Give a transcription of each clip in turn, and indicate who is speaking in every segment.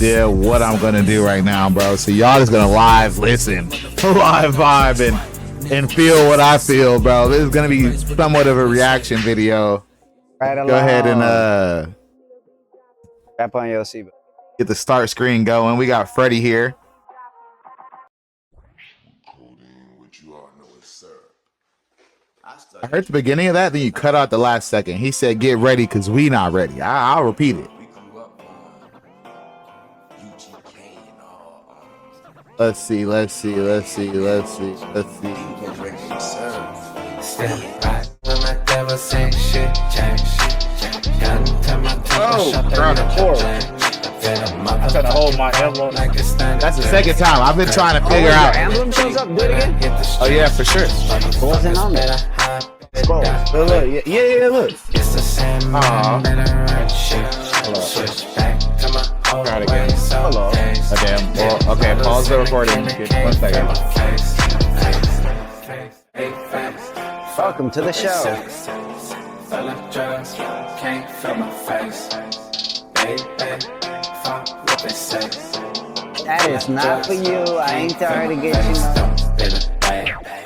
Speaker 1: idea what I'm gonna do right now, bro. So y'all just gonna live listen, live vibe, and feel what I feel, bro. This is gonna be somewhat of a reaction video.
Speaker 2: Right
Speaker 1: Go ahead and
Speaker 2: strap on your seatbelt.
Speaker 1: Get the start screen going. We got Freddie here. I heard the beginning of that, then you cut out the last second. He said, "Get ready, cause we not ready." I'll repeat it. Let's see. Oh, around the floor. I'm trying to hold my emblem. That's the second time. I've been trying to figure out.
Speaker 2: Emblem shows up. Do it again.
Speaker 1: Oh yeah, for sure.
Speaker 2: It wasn't on there.
Speaker 1: Scroll. Look. Yeah, look.
Speaker 3: It's the same.
Speaker 1: Try it again. Hello. Oh, damn. Well, okay, pause the recording. 1 second.
Speaker 2: Welcome to the show.
Speaker 3: Can't feel my face.
Speaker 2: That is not for you. I ain't tired to get you.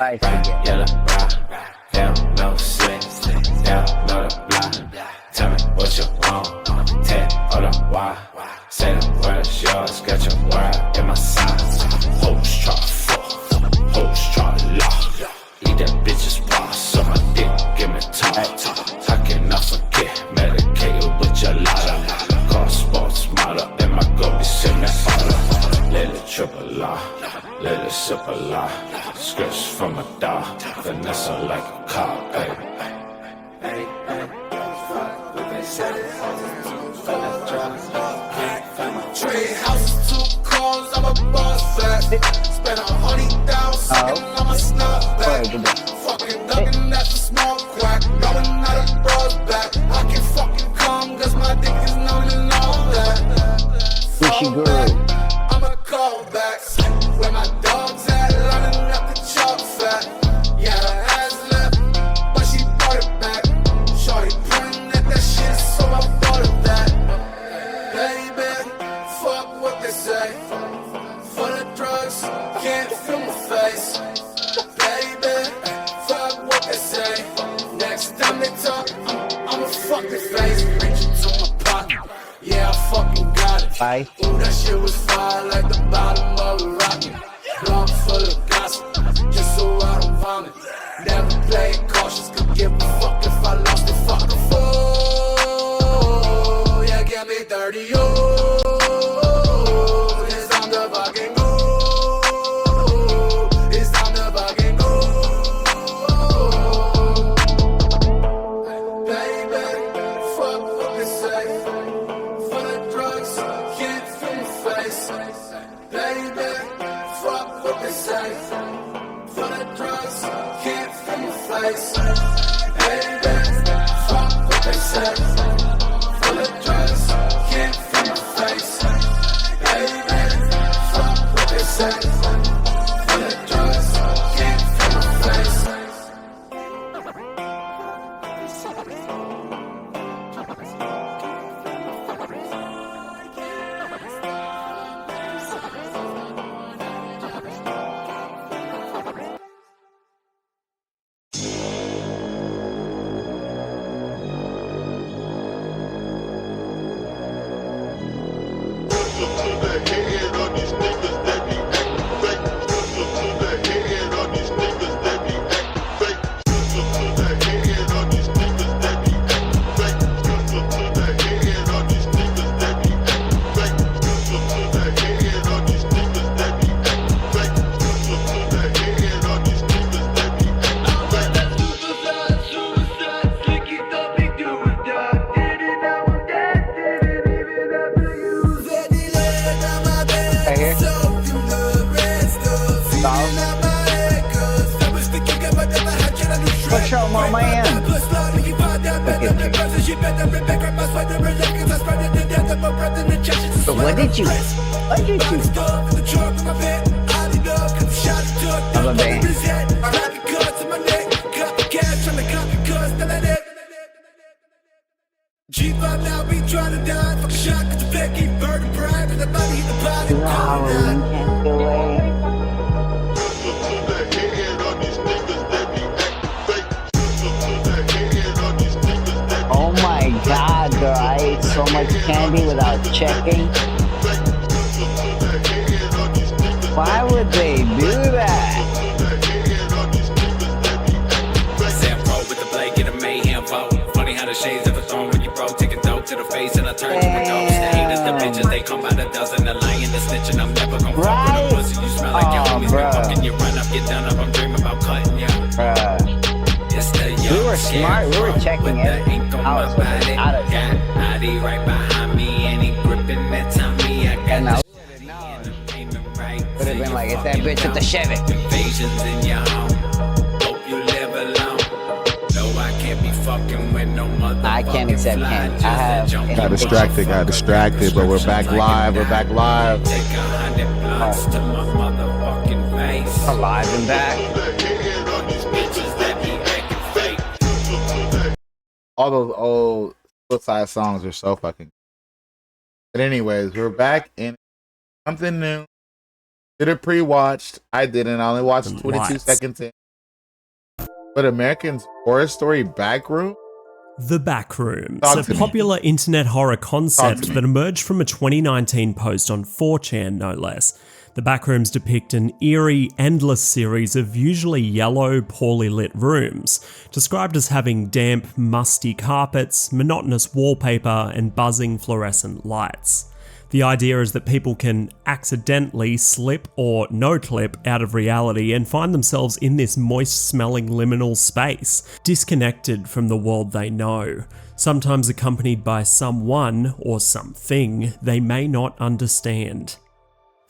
Speaker 2: I forget.
Speaker 3: No slick. No the block. Tell me what you want. Tell the why. Say the word's yours. Got your word in my size. Hoes try fuck. Hoes try lock. Eat that bitch's raw. So my dick give me talk. I cannot forget. Medicated with your lotto. Car sports model. And my goldie send me auto. Let it triple R. Let it sip a lot. Scripts from a dog. Vanessa like a car, baby.
Speaker 4: Trade houses, 2 cars, I'm a boss back. Spend 100,000 sucking on my snapback. Fucking ducking at the small quack. Going out of bras back. I can fucking come, cause my dick is known and all that.
Speaker 2: Fishy girl.
Speaker 4: I'm a callback. Where my dog's at, lining up the chalk fat. Yeah, her ass left, but she brought it back. Shorty pointing at that shit, so I bought it back. Baby, fuck what they say. For the drugs, can't feel my face. Baby, fuck what they say. Next time they talk, I'ma fuck their face. Reach into my pocket, yeah, I fucking got it.
Speaker 2: Bye.
Speaker 4: Ooh, that shit was fire like the bottom of a rocket. Blunt full of gossip, just so I don't vomit. Never play cautious, could give a fuck if I lost the fucking fool. Yeah, get me 30, oh. It's time to fucking go. It's time to fucking go. Baby, fuck what they say. For the drugs, can't feel my face. Baby, fuck what they say. For the drugs, can't feel my face. Baby, fuck what they say. For the drugs, can't feel my face. Baby, fuck what they say. For the drugs, can't feel my face.
Speaker 2: Show my man. So what did you? Of a band.
Speaker 4: Keep up now, be trying to die. Fuck a shot, cause the vet keep burning bright. And the body in the body.
Speaker 2: You know Halloween can't go away. Oh my god, girl, I ate so much candy without checking. Why would they do that?
Speaker 3: Sam Pro with the blade, get a mayhem vote. Funny how the shades of a thorn when you bro take a dope to the face and I turn to a ghost. The haters, the bitches, they come by the dozen. The lying, the snitching, I'm never gonna fuck with a pussy. You smell like your homies been fucking you. Run up, get down up, I'm dreaming about cutting you. It's the young,
Speaker 2: We were smart, we were checking it. I was out of
Speaker 3: got Adi right behind me and he gripping that Tommy. I got
Speaker 2: And I
Speaker 3: the
Speaker 2: would have been like, it's that bitch with the Chevy.
Speaker 3: invasions in your home. Hope you live alone. No, I can't be fucking with no mother.
Speaker 2: I can't accept candy. I have.
Speaker 1: Got distracted, but we're back live.
Speaker 3: Take 100 blunts to my motherfucking face.
Speaker 2: Alive and back.
Speaker 3: Bitches that be acting fake.
Speaker 1: All those old Flipside songs are so fucking. But anyways, we're back in something new. Did it pre-watched. I didn't. I only watched 22 seconds in. But American Horror Story Backroom?
Speaker 5: The Backrooms,
Speaker 1: Talk
Speaker 5: a
Speaker 1: to me.
Speaker 5: popular internet horror concept
Speaker 1: me.
Speaker 5: that emerged from a 2019 post on 4chan, no less. The Backrooms depict an eerie, endless series of usually yellow, poorly lit rooms, described as having damp, musty carpets, monotonous wallpaper, and buzzing fluorescent lights. The idea is that people can accidentally slip or no-clip out of reality and find themselves in this moist-smelling liminal space, disconnected from the world they know, sometimes accompanied by someone or something they may not understand.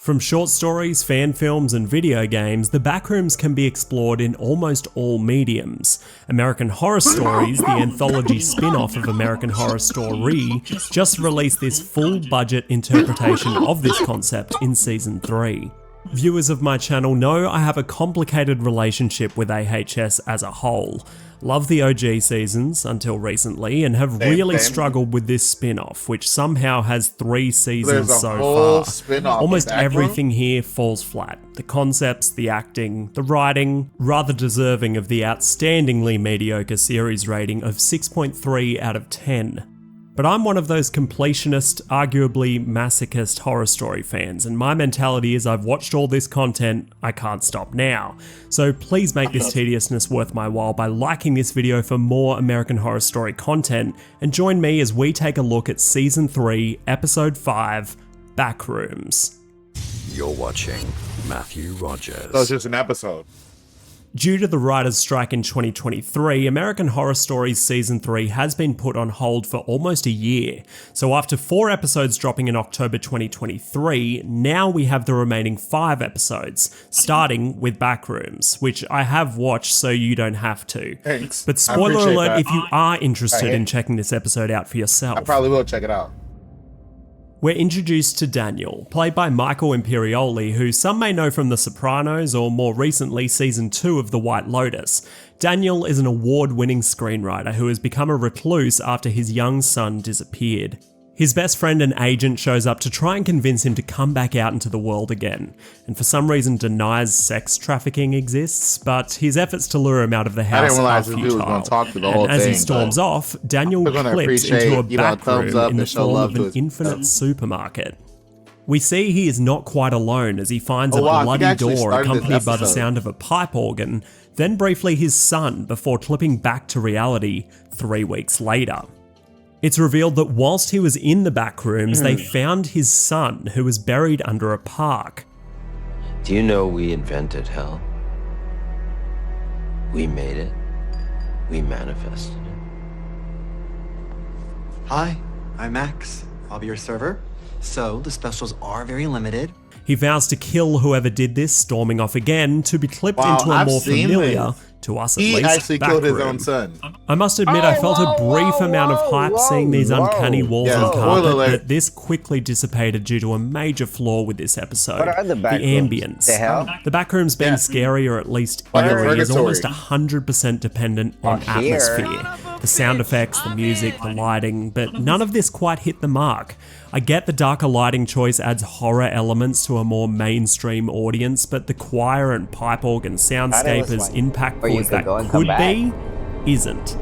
Speaker 5: From short stories, fan films, and video games, the Backrooms can be explored in almost all mediums. American Horror Stories, the anthology spin-off of American Horror Story, just released this full-budget interpretation of this concept in Season 3. Viewers of my channel know I have a complicated relationship with AHS as a whole. Love the OG seasons until recently and have really struggled with this spin-off, which somehow has 3 seasons
Speaker 1: There's a
Speaker 5: so
Speaker 1: whole
Speaker 5: far.
Speaker 1: spin-off
Speaker 5: Almost
Speaker 1: in Backroom?
Speaker 5: everything here falls flat. The concepts, the acting, the writing, rather deserving of the outstandingly mediocre series rating of 6.3 out of 10. But I'm one of those completionist, arguably masochist horror story fans, and my mentality is I've watched all this content, I can't stop now. So please make this tediousness worth my while by liking this video for more American Horror Story content, and join me as we take a look at Season 3, Episode 5, Backrooms.
Speaker 6: You're watching Matthew Rogers.
Speaker 1: So it's just an episode.
Speaker 5: Due to the writers' strike in 2023, American Horror Stories Season 3 has been put on hold for almost a year. So after 4 episodes dropping in October 2023, now we have the remaining 5 episodes, starting with Backrooms, which I have watched so you don't have to.
Speaker 1: Thanks.
Speaker 5: But
Speaker 1: I
Speaker 5: spoiler
Speaker 1: appreciate
Speaker 5: alert
Speaker 1: that.
Speaker 5: if you are interested
Speaker 1: Right.
Speaker 5: in checking this episode out for yourself.
Speaker 1: I probably will check it out.
Speaker 5: We're introduced to Daniel, played by Michael Imperioli, who some may know from The Sopranos or more recently Season 2 of The White Lotus. Daniel is an award-winning screenwriter who has become a recluse after his young son disappeared. His best friend and agent shows up to try and convince him to come back out into the world again, and for some reason denies sex trafficking exists, but his efforts to lure him out of the house
Speaker 1: didn't realize
Speaker 5: are
Speaker 1: this dude was
Speaker 5: futile.
Speaker 1: gonna talk to the
Speaker 5: And
Speaker 1: whole
Speaker 5: as he
Speaker 1: thing,
Speaker 5: storms
Speaker 1: but
Speaker 5: off, Daniel
Speaker 1: we're gonna
Speaker 5: clips
Speaker 1: appreciate,
Speaker 5: into a
Speaker 1: you know,
Speaker 5: back
Speaker 1: thumbs
Speaker 5: room
Speaker 1: up
Speaker 5: in the
Speaker 1: and show
Speaker 5: form
Speaker 1: love
Speaker 5: of
Speaker 1: to
Speaker 5: an
Speaker 1: his
Speaker 5: infinite supermarket. We see he is not quite alone as he finds
Speaker 1: Oh,
Speaker 5: a
Speaker 1: wow, he
Speaker 5: bloody
Speaker 1: actually
Speaker 5: door
Speaker 1: started this
Speaker 5: accompanied by the
Speaker 1: episode.
Speaker 5: sound of a pipe organ, then briefly his son before clipping back to reality 3 weeks later. It's revealed that whilst he was in the back rooms, they found his son who was buried under a park.
Speaker 6: Do you know we invented hell? We made it. We manifested it.
Speaker 7: Hi, I'm Max. I'll be your server. So, the specials are very limited.
Speaker 5: He vows to kill whoever did this, storming off again to be clipped
Speaker 1: Wow,
Speaker 5: into a
Speaker 1: I've
Speaker 5: more
Speaker 1: seen
Speaker 5: familiar,
Speaker 1: this.
Speaker 5: to us at
Speaker 1: He
Speaker 5: least,
Speaker 1: actually
Speaker 5: back
Speaker 1: killed his
Speaker 5: room.
Speaker 1: own son.
Speaker 5: I must admit I felt a brief amount of hype seeing these uncanny walls
Speaker 1: Yeah,
Speaker 5: and
Speaker 1: spoiler
Speaker 5: carpet,
Speaker 1: alert.
Speaker 5: but this quickly dissipated due to a major flaw with this episode.
Speaker 2: What are the back
Speaker 5: The
Speaker 2: rooms?
Speaker 5: ambience.
Speaker 2: The hell?
Speaker 5: The backrooms being scary or at least
Speaker 1: Like a
Speaker 5: eerie is
Speaker 1: purgatory.
Speaker 5: almost 100% dependent on
Speaker 2: Oh, here.
Speaker 5: atmosphere. The sound effects, the music, the lighting, but none of this quite hit the mark. I get the darker lighting choice adds horror elements to a more mainstream audience, but the choir and pipe organ soundscape, as impactful as that could be, isn't.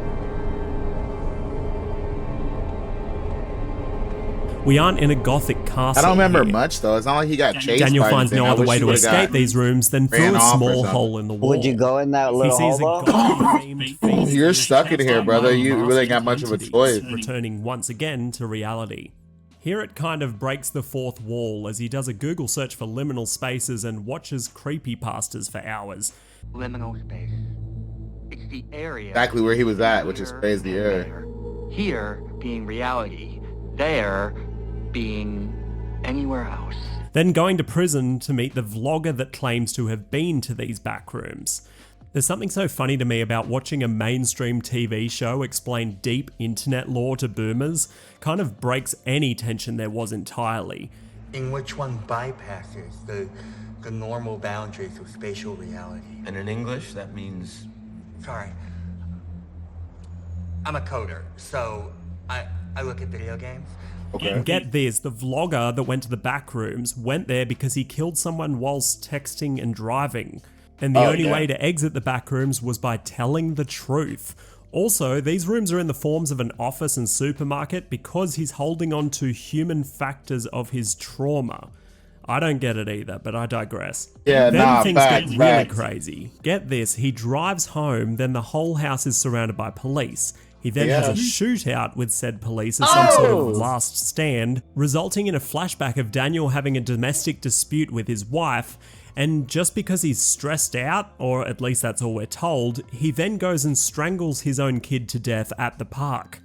Speaker 5: We aren't in a gothic castle.
Speaker 1: I don't remember
Speaker 5: here.
Speaker 1: much though. It's not like he got chased.
Speaker 5: Daniel
Speaker 1: by
Speaker 5: finds
Speaker 1: anything.
Speaker 5: no
Speaker 1: I
Speaker 5: other
Speaker 1: wish
Speaker 5: way
Speaker 1: he
Speaker 5: to
Speaker 1: would've
Speaker 5: escape
Speaker 1: got
Speaker 5: these rooms than through
Speaker 1: ran
Speaker 5: a
Speaker 1: off or
Speaker 5: small
Speaker 1: something.
Speaker 5: hole in the wall.
Speaker 2: Would you go in that
Speaker 5: He
Speaker 2: little
Speaker 5: sees a
Speaker 2: hobo?
Speaker 5: gothic-themed feast
Speaker 1: You're
Speaker 5: with
Speaker 1: stuck in here, brother. You really ain't got much of a
Speaker 5: entities,
Speaker 1: choice.
Speaker 5: returning once again to reality. Here it kind of breaks the fourth wall as he does a Google search for liminal spaces and watches creepypastas for hours.
Speaker 8: Liminal space. It's the area.
Speaker 1: Exactly where he was at, which is crazy. Yeah.
Speaker 8: Here being reality, there being anywhere else.
Speaker 5: Then going to prison to meet the vlogger that claims to have been to these back rooms. There's something so funny to me about watching a mainstream TV show explain deep internet lore to boomers. Kind of breaks any tension there was entirely.
Speaker 9: In which one bypasses the normal boundaries of spatial reality.
Speaker 6: And in English, that means...
Speaker 9: Sorry. I'm a coder, so I look at video games.
Speaker 1: Okay.
Speaker 5: And get this, the vlogger that went to the back rooms went there because he killed someone whilst texting and driving. And the only way to exit the back rooms was by telling the truth. Also, these rooms are in the forms of an office and supermarket because he's holding on to human factors of his trauma. I don't get it either, but I digress.
Speaker 1: Yeah,
Speaker 5: Then things
Speaker 1: facts,
Speaker 5: get really
Speaker 1: facts.
Speaker 5: crazy. Get this, he drives home, then the whole house is surrounded by police. He then has a shootout with said police as some sort of last stand, resulting in a flashback of Daniel having a domestic dispute with his wife, and just because he's stressed out, or at least that's all we're told, he then goes and strangles his own kid to death at the park.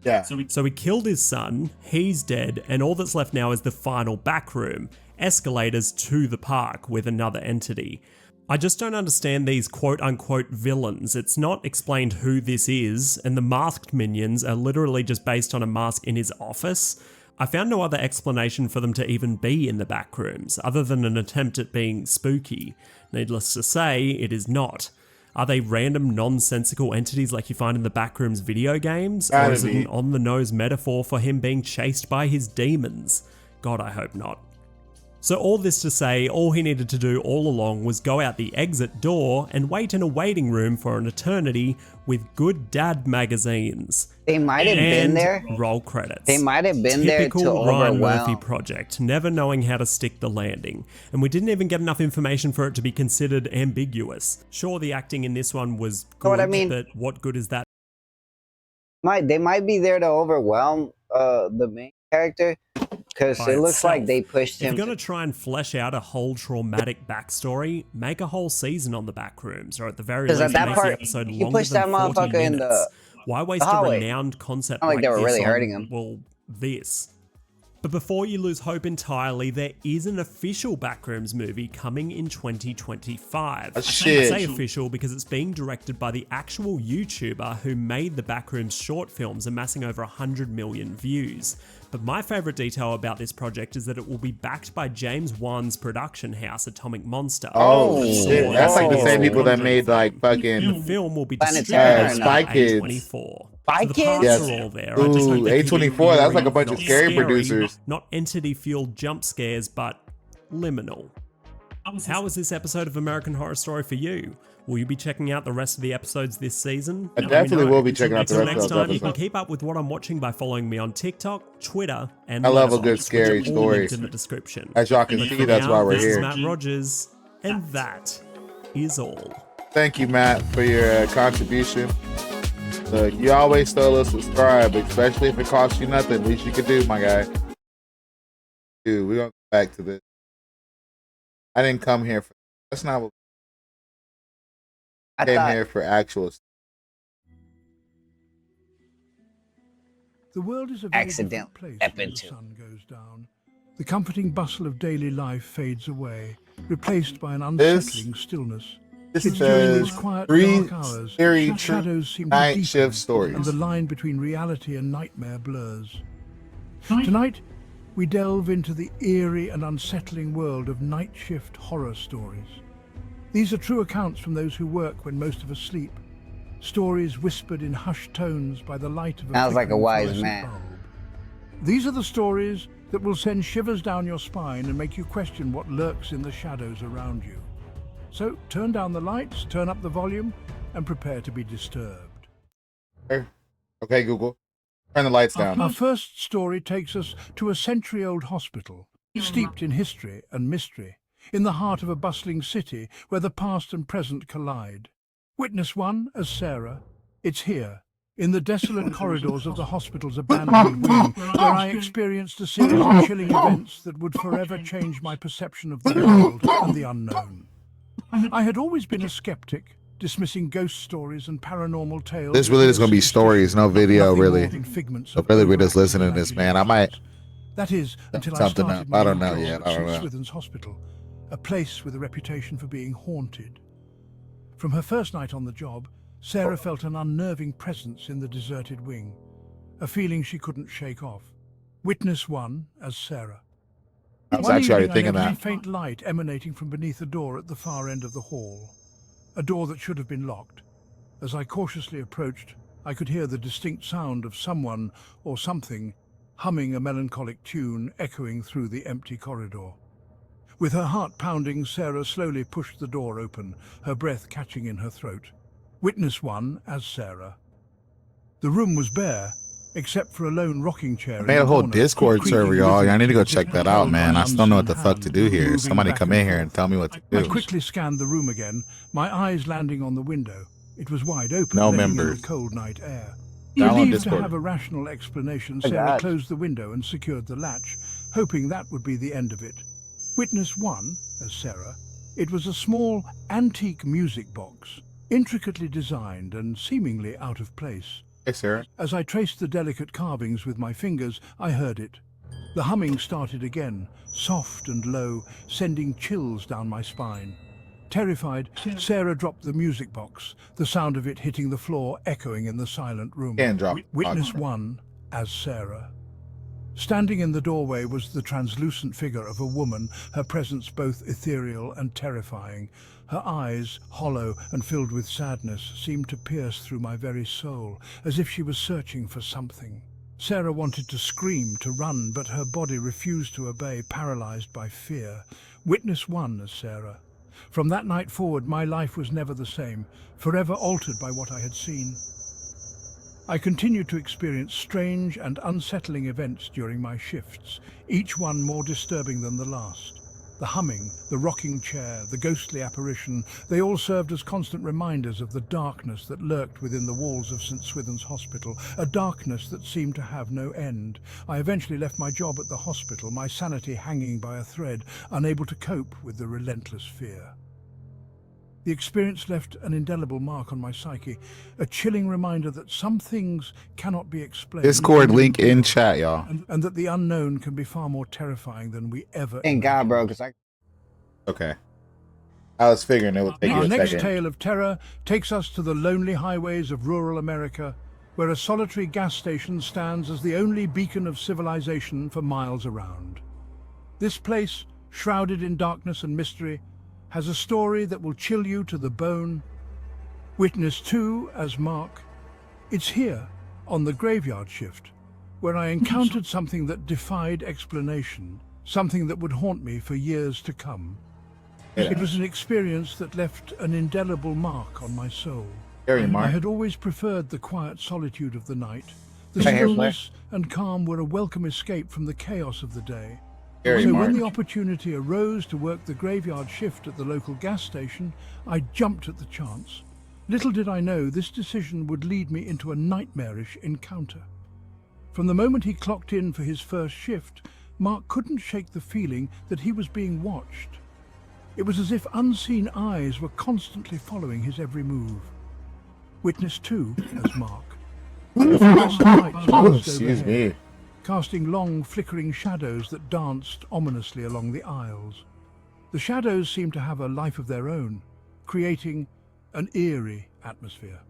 Speaker 1: Yeah.
Speaker 5: So he killed his son, he's dead, and all that's left now is the final back room, escalators to the park with another entity. I just don't understand these quote-unquote villains. It's not explained who this is, and the masked minions are literally just based on a mask in his office. I found no other explanation for them to even be in the back rooms, other than an attempt at being spooky. Needless to say, it is not. Are they random nonsensical entities like you find in the Backrooms video games? Or is it an on-the-nose metaphor for him being chased by his demons? God, I hope not. So all this to say, all he needed to do all along was go out the exit door and wait in a waiting room for an eternity with Good Dad magazines.
Speaker 2: They might have been there.
Speaker 5: Roll credits.
Speaker 2: They might have been there to
Speaker 5: Typical Ryan Murphy
Speaker 2: overwhelm.
Speaker 5: project, never knowing how to stick the landing. And we didn't even get enough information for it to be considered ambiguous. Sure, the acting in this one was good,
Speaker 2: what I mean?
Speaker 5: but what good is that?
Speaker 2: They might be there to overwhelm the main character, because
Speaker 5: by
Speaker 2: it looks
Speaker 5: itself.
Speaker 2: like they pushed
Speaker 5: If
Speaker 2: him.
Speaker 5: you're going to try and flesh out a whole traumatic backstory, make a whole season on the Backrooms, or at the very
Speaker 2: 'Cause
Speaker 5: least
Speaker 2: at that
Speaker 5: make
Speaker 2: part,
Speaker 5: the episode
Speaker 2: he
Speaker 5: longer
Speaker 2: pushed
Speaker 5: than
Speaker 2: that
Speaker 5: 40
Speaker 2: motherfucker in
Speaker 5: minutes.
Speaker 2: the
Speaker 5: Why waste a
Speaker 2: hallway.
Speaker 5: renowned concept
Speaker 2: Not like they were
Speaker 5: this
Speaker 2: really
Speaker 5: on,
Speaker 2: hurting him.
Speaker 5: well, this? But before you lose hope entirely, there is an official Backrooms movie coming in 2025.
Speaker 1: Shit.
Speaker 5: I say official because it's being directed by the actual YouTuber who made the Backrooms short films, amassing over 100 million views. But my favourite detail about this project is that it will be backed by James Wan's production house, Atomic Monster.
Speaker 1: Oh,
Speaker 5: So
Speaker 1: shit. That's like the same people that
Speaker 5: Wondering
Speaker 1: made like
Speaker 5: the
Speaker 1: fucking
Speaker 5: film will be
Speaker 2: Planetarium.
Speaker 5: distributed
Speaker 1: Spy
Speaker 5: by
Speaker 1: Kids.
Speaker 5: A24.
Speaker 2: Spy
Speaker 5: So the
Speaker 2: Kids?
Speaker 5: parts
Speaker 1: Yes.
Speaker 5: are all there. I just hope
Speaker 1: Ooh,
Speaker 5: they keep it
Speaker 1: A24, that's like a
Speaker 5: eerie,
Speaker 1: bunch of
Speaker 5: not
Speaker 1: scary producers.
Speaker 5: Not entity-fueled jump scares, but liminal. How was this episode of American Horror Story for you? Will you be checking out the rest of the episodes this season?
Speaker 1: I
Speaker 5: Let me
Speaker 1: definitely
Speaker 5: know.
Speaker 1: will be checking out the
Speaker 5: Until
Speaker 1: rest of
Speaker 5: next
Speaker 1: those
Speaker 5: time, you can
Speaker 1: episodes.
Speaker 5: keep up with what I'm watching by following me on TikTok, Twitter, and
Speaker 1: I love a
Speaker 5: Letterboxd,
Speaker 1: good scary
Speaker 5: which are all
Speaker 1: story.
Speaker 5: linked in the description.
Speaker 1: As y'all can
Speaker 5: But
Speaker 1: see,
Speaker 5: for
Speaker 1: that's
Speaker 5: now,
Speaker 1: why we're
Speaker 5: this is
Speaker 1: here.
Speaker 5: Matt Rogers, and that is all.
Speaker 1: Thank you, Matt, for your contribution. Look, you always still a subscribe, especially if it costs you nothing. Least you can do, my guy. Dude, we're gonna go back to this. I didn't come here for. That's not what
Speaker 2: I
Speaker 1: I came
Speaker 2: thought
Speaker 1: here for. Actual.
Speaker 10: The world is a very
Speaker 2: Accident
Speaker 10: different place
Speaker 2: step
Speaker 10: when the
Speaker 2: into.
Speaker 10: sun goes down. The comforting bustle of daily life fades away, replaced by an unsettling stillness.
Speaker 1: This
Speaker 10: It's during
Speaker 1: says
Speaker 10: these quiet,
Speaker 1: 3
Speaker 10: dark hours
Speaker 1: scary
Speaker 10: that shadows seem to
Speaker 1: night
Speaker 10: deepen,
Speaker 1: shift stories.
Speaker 10: and the line between reality and nightmare blurs. Tonight, we delve into the eerie and unsettling world of night shift horror stories. These are true accounts from those who work when most of us sleep, stories whispered in hushed tones by the light of a
Speaker 2: Sounds like a
Speaker 10: flickering
Speaker 2: wise
Speaker 10: fluorescent
Speaker 2: man.
Speaker 10: bulb. These are the stories that will send shivers down your spine and make you question what lurks in the shadows around you. So turn down the lights, turn up the volume, and prepare to be disturbed.
Speaker 1: Okay, Google. Turn the lights down.
Speaker 10: Our first story takes us to a century-old hospital, steeped in history and mystery, in the heart of a bustling city where the past and present collide. Witness 1 as Sarah. It's here, in the desolate corridors of the hospital's abandoned wing, where I experienced a series of chilling events that would forever change my perception of the world and the unknown. I had always been a skeptic, dismissing ghost stories and paranormal tales.
Speaker 1: This really is going to be stories, no video,
Speaker 10: nothing
Speaker 1: really.
Speaker 10: more than figments
Speaker 1: So
Speaker 10: of
Speaker 1: really, we're just
Speaker 10: overactive
Speaker 1: listening to this, man. I might
Speaker 10: That is, until I
Speaker 1: something
Speaker 10: started
Speaker 1: up.
Speaker 10: my
Speaker 1: I don't
Speaker 10: new
Speaker 1: know
Speaker 10: job
Speaker 1: yet.
Speaker 10: at
Speaker 1: I don't
Speaker 10: St.
Speaker 1: know.
Speaker 10: Swithin's Hospital, a place with a reputation for being haunted. From her first night on the job, Sarah felt an unnerving presence in the deserted wing, a feeling she couldn't shake off. Witness 1 as Sarah.
Speaker 1: I was
Speaker 10: One
Speaker 1: actually already
Speaker 10: evening,
Speaker 1: thinking
Speaker 10: I noticed
Speaker 1: that.
Speaker 10: a faint light emanating from beneath a door at the far end of the hall, a door that should have been locked. As I cautiously approached, I could hear the distinct sound of someone or something humming a melancholic tune echoing through the empty corridor. With her heart pounding, Sarah slowly pushed the door open, her breath catching in her throat. Witness 1 as Sarah. The room was bare, except for a lone rocking chair.
Speaker 1: I made a whole Discord server, y'all. I need to go check that out, man. I still know what the fuck to do here. Somebody come in here and tell me what to
Speaker 10: I
Speaker 1: do.
Speaker 10: quickly scanned the room again, my eyes landing on the window. It was wide open,
Speaker 1: No
Speaker 10: letting in
Speaker 1: members.
Speaker 10: the cold night air.
Speaker 1: Download
Speaker 10: Relieved to
Speaker 1: Discord.
Speaker 10: have a rational explanation,
Speaker 2: Oh,
Speaker 10: Sarah
Speaker 2: God.
Speaker 10: closed the window and secured the latch, hoping that would be the end of it. Witness 1 as Sarah. It was a small, antique music box, intricately designed and seemingly out of place.
Speaker 1: Hey, Sarah.
Speaker 10: As I traced the delicate carvings with my fingers, I heard it. The humming started again, soft and low, sending chills down my spine. Terrified, Sarah dropped the music box, the sound of it hitting the floor echoing in the silent room.
Speaker 1: Can't drop.
Speaker 10: Witness 1 as Sarah. Standing in the doorway was the translucent figure of a woman, her presence both ethereal and terrifying. Her eyes, hollow and filled with sadness, seemed to pierce through my very soul, as if she was searching for something. Sarah wanted to scream, to run, but her body refused to obey, paralyzed by fear. Witness 1 as Sarah. From that night forward, my life was never the same, forever altered by what I had seen. I continued to experience strange and unsettling events during my shifts, each one more disturbing than the last. The humming, the rocking chair, the ghostly apparition, they all served as constant reminders of the darkness that lurked within the walls of St. Swithin's Hospital, a darkness that seemed to have no end. I eventually left my job at the hospital, my sanity hanging by a thread, unable to cope with the relentless fear. The experience left an indelible mark on my psyche, a chilling reminder that some things cannot be explained.
Speaker 1: Discord link in chat, y'all.
Speaker 10: And that the unknown can be far more terrifying than we ever
Speaker 2: Thank God, bro, because I...
Speaker 1: Okay. I was figuring it would take you
Speaker 10: Our
Speaker 1: a
Speaker 10: next
Speaker 1: second.
Speaker 10: tale of terror takes us to the lonely highways of rural America, where a solitary gas station stands as the only beacon of civilization for miles around. This place, shrouded in darkness and mystery, has a story that will chill you to the bone. Witness 2 as Mark. It's here, on the graveyard shift, where I encountered something that defied explanation, something that would haunt me for years to come. It was an experience that left an indelible mark on my soul.
Speaker 1: Scary, Mark.
Speaker 10: I had always preferred the quiet solitude of the night. The
Speaker 1: Right here,
Speaker 10: stillness and calm were a welcome escape from the chaos of the day.
Speaker 1: Scary,
Speaker 10: So
Speaker 1: Mark.
Speaker 10: when the opportunity arose to work the graveyard shift at the local gas station, I jumped at the chance. Little did I know this decision would lead me into a nightmarish encounter. From the moment he clocked in for his first shift, Mark couldn't shake the feeling that he was being watched. It was as if unseen eyes were constantly following his every move. Witness 2 as Mark. Fluorescent lights buzzed
Speaker 1: Excuse
Speaker 10: overhead,
Speaker 1: me.
Speaker 10: casting long, flickering shadows that danced ominously along the aisles. The shadows seemed to have a life of their own, creating an eerie atmosphere.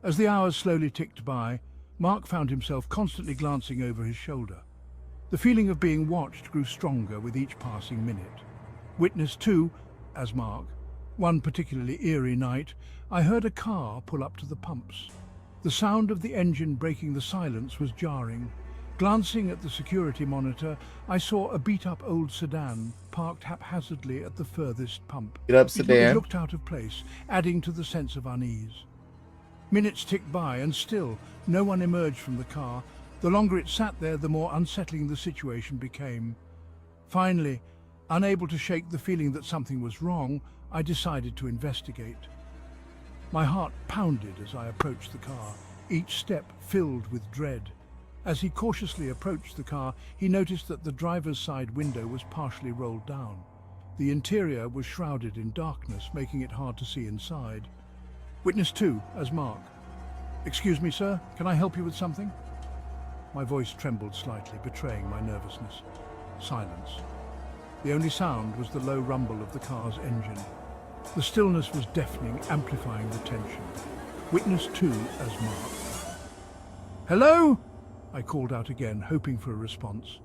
Speaker 10: As the hours slowly ticked by, Mark found himself constantly glancing over his shoulder. The feeling of being watched grew stronger with each passing minute. Witness 2, as Mark, One particularly eerie night, I heard a car pull up to the pumps. The sound of the engine breaking the silence was jarring. Glancing at the security monitor, I saw a beat-up old sedan parked haphazardly at the furthest pump.
Speaker 1: Get up,
Speaker 10: It
Speaker 1: sedan.
Speaker 10: looked out of place, adding to the sense of unease. Minutes ticked by, and still no one emerged from the car. The longer it sat there, the more unsettling the situation became. Finally, unable to shake the feeling that something was wrong, I decided to investigate. My heart pounded as I approached the car, each step filled with dread. As he cautiously approached the car, he noticed that the driver's side window was partially rolled down. The interior was shrouded in darkness, making it hard to see inside. Witness 2, as Mark. Excuse me, sir, can I help you with something? My voice trembled slightly, betraying my nervousness. Silence. The only sound was the low rumble of the car's engine. The stillness was deafening, amplifying the tension. Witness 2, as Mark. Hello? I called out again, hoping for a response.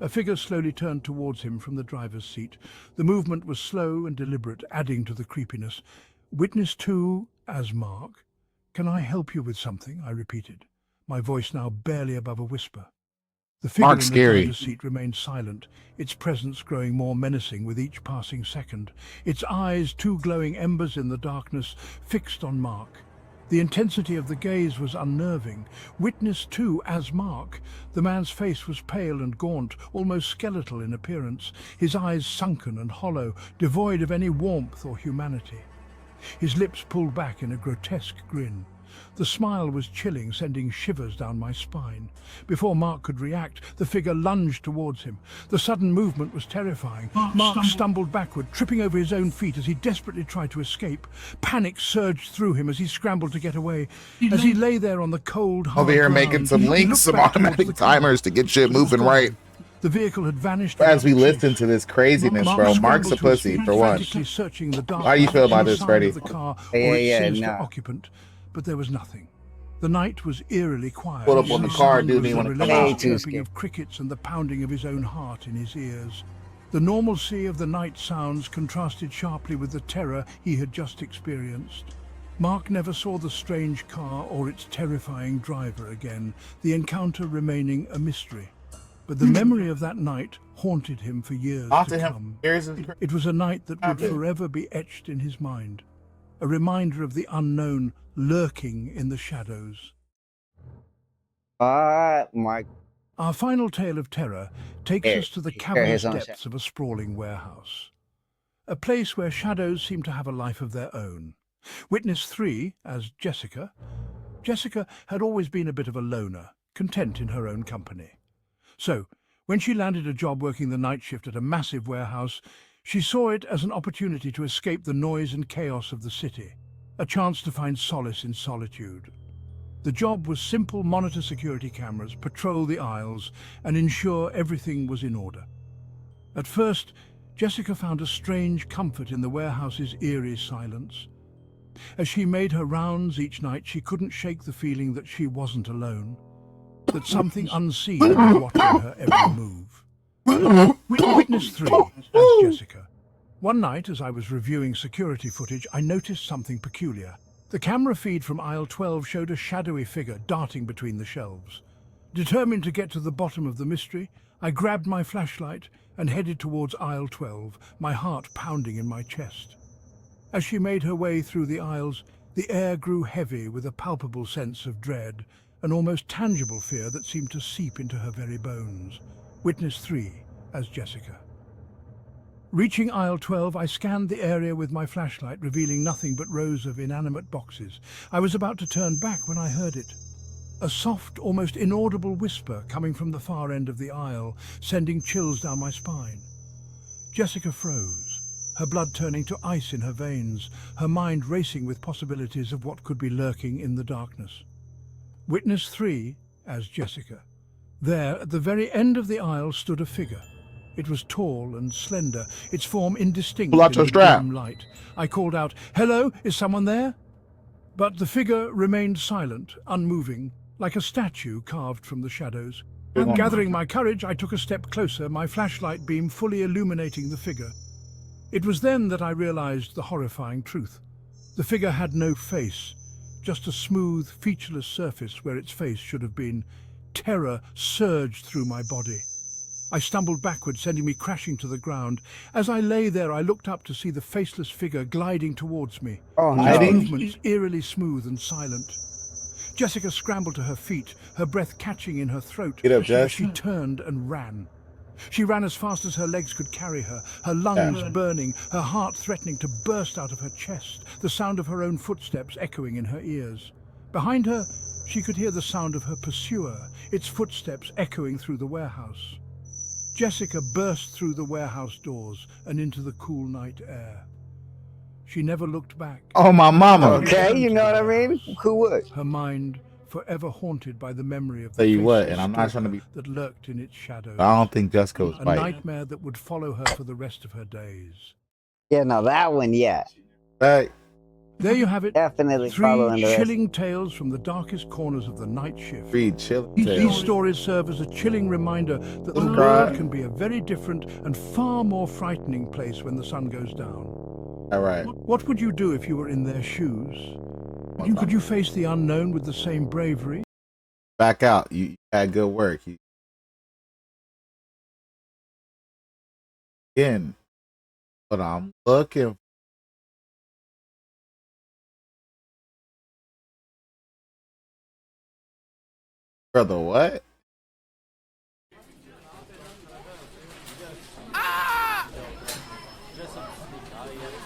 Speaker 10: A figure slowly turned towards him from the driver's seat. The movement was slow and deliberate, adding to the creepiness. Witness 2, as Mark. Can I help you with something? I repeated, my voice now barely above a whisper. The figure
Speaker 1: Mark's
Speaker 10: in the
Speaker 1: scary.
Speaker 10: driver's seat remained silent, its presence growing more menacing with each passing second. Its eyes, two glowing embers in the darkness, fixed on Mark. The intensity of the gaze was unnerving. Witness 2, as Mark. The man's face was pale and gaunt, almost skeletal in appearance, his eyes sunken and hollow, devoid of any warmth or humanity. His lips pulled back in a grotesque grin. The smile was chilling, sending shivers down my spine. Before Mark could react, the figure lunged towards him. The sudden movement was terrifying. Mark stumbled backward, tripping over his own feet as he desperately tried to escape. Panic surged through him as he scrambled to get away. As he lay there on the cold, hard
Speaker 1: Over here
Speaker 10: ground,
Speaker 1: making some
Speaker 10: he
Speaker 1: links,
Speaker 10: looked
Speaker 1: some
Speaker 10: back towards
Speaker 1: automatic
Speaker 10: the car.
Speaker 1: timers to get shit moving right.
Speaker 10: The vehicle had vanished.
Speaker 1: As we
Speaker 10: without
Speaker 1: listen
Speaker 10: chase.
Speaker 1: to this craziness,
Speaker 10: Mark
Speaker 1: bro.
Speaker 10: scrambled
Speaker 1: Mark's a
Speaker 10: to his
Speaker 1: pussy,
Speaker 10: feet,
Speaker 1: for one.
Speaker 10: frantically searching the dark.
Speaker 1: How do you feel about
Speaker 10: for
Speaker 1: this,
Speaker 10: sign
Speaker 1: Freddie?
Speaker 10: of the car
Speaker 2: Yeah,
Speaker 10: or its
Speaker 2: yeah,
Speaker 10: sinister
Speaker 2: nah.
Speaker 10: occupant, but there was nothing. The night was eerily quiet.
Speaker 1: Pulled up on the car,
Speaker 10: Sound
Speaker 1: didn't
Speaker 10: was
Speaker 1: even
Speaker 10: the
Speaker 1: wanna come
Speaker 10: relentless
Speaker 1: out.
Speaker 2: Too
Speaker 10: chirping
Speaker 2: scared.
Speaker 10: of crickets and the pounding of his own heart in his ears. The normalcy of the night sounds contrasted sharply with the terror he had just experienced. Mark never saw the strange car or its terrifying driver again, the encounter remaining a mystery. But the memory of that night haunted him for years
Speaker 1: After
Speaker 10: to
Speaker 1: him,
Speaker 10: come.
Speaker 1: here's
Speaker 10: It was a night that would
Speaker 1: After-
Speaker 10: forever be etched in his mind, a reminder of the unknown lurking in the shadows.
Speaker 2: Mark.
Speaker 10: Our final tale of terror takes
Speaker 2: Here,
Speaker 10: us to the
Speaker 2: here,
Speaker 10: cavernous
Speaker 2: here's on
Speaker 10: depths of a sprawling warehouse. A place where shadows seem to have a life of their own. Witness 3, as Jessica. Jessica had always been a bit of a loner, content in her own company. So, when she landed a job working the night shift at a massive warehouse, she saw it as an opportunity to escape the noise and chaos of the city, a chance to find solace in solitude. The job was simple: monitor security cameras, patrol the aisles, and ensure everything was in order. At first, Jessica found a strange comfort in the warehouse's eerie silence. As she made her rounds each night, she couldn't shake the feeling that she wasn't alone, that something unseen was watching her every move. Witness 3, as Jessica. One night, as I was reviewing security footage, I noticed something peculiar. The camera feed from aisle 12 showed a shadowy figure darting between the shelves. Determined to get to the bottom of the mystery, I grabbed my flashlight and headed towards aisle 12, my heart pounding in my chest. As she made her way through the aisles, the air grew heavy with a palpable sense of dread, an almost tangible fear that seemed to seep into her very bones. Witness 3, as Jessica. Reaching aisle 12, I scanned the area with my flashlight, revealing nothing but rows of inanimate boxes. I was about to turn back when I heard it. A soft, almost inaudible whisper coming from the far end of the aisle, sending chills down my spine. Jessica froze, her blood turning to ice in her veins, her mind racing with possibilities of what could be lurking in the darkness. Witness 3, as Jessica. There, at the very end of the aisle, stood a figure. It was tall and slender, its form indistinct
Speaker 1: Pull out
Speaker 10: in
Speaker 1: your
Speaker 10: the
Speaker 1: strap.
Speaker 10: dim light. I called out, "Hello, is someone there?" But the figure remained silent, unmoving, like a statue carved from the shadows. Gathering my courage, I took a step closer, my flashlight beam fully illuminating the figure. It was then that I realized the horrifying truth. The figure had no face, just a smooth, featureless surface where its face should have been. Terror surged through my body. I stumbled backward, sending me crashing to the ground. As I lay there, I looked up to see the faceless figure gliding towards me.
Speaker 2: Oh, no.
Speaker 10: Her movements eerily smooth and silent. Jessica scrambled to her feet, her breath catching in her throat
Speaker 1: Get up,
Speaker 10: as
Speaker 1: Jess.
Speaker 10: she turned and ran. She ran as fast as her legs could carry her, her lungs burning, her heart threatening to burst out of her chest, the sound of her own footsteps echoing in her ears. Behind her, she could hear the sound of her pursuer, its footsteps echoing through the warehouse. Jessica burst through the warehouse doors and into the cool night air. She never looked back.
Speaker 1: Oh, my mama.
Speaker 2: Okay, you know what I mean? Who would?
Speaker 10: Her mind forever haunted by the memory of the
Speaker 1: Tell you what,
Speaker 10: faceless
Speaker 1: and I'm not trying to be.
Speaker 10: that lurked in its shadows.
Speaker 1: I don't think Jessica was
Speaker 10: A
Speaker 1: fighting.
Speaker 10: nightmare that would follow her for the rest of her days.
Speaker 2: Yeah, no, that one, yeah.
Speaker 1: Hey,
Speaker 10: There you have it.
Speaker 2: Definitely
Speaker 10: Three
Speaker 2: following the rest.
Speaker 10: chilling tales from the darkest corners of the night shift.
Speaker 1: read chill.
Speaker 10: These stories serve as a chilling reminder that the
Speaker 1: Subscribe.
Speaker 10: world can be a very different and far more frightening place when the sun goes down.
Speaker 1: All right.
Speaker 10: What would you do if you were in their shoes? Could you face the unknown with the same bravery?
Speaker 1: Back out. You had good work. Again, but I'm looking. Brother, what?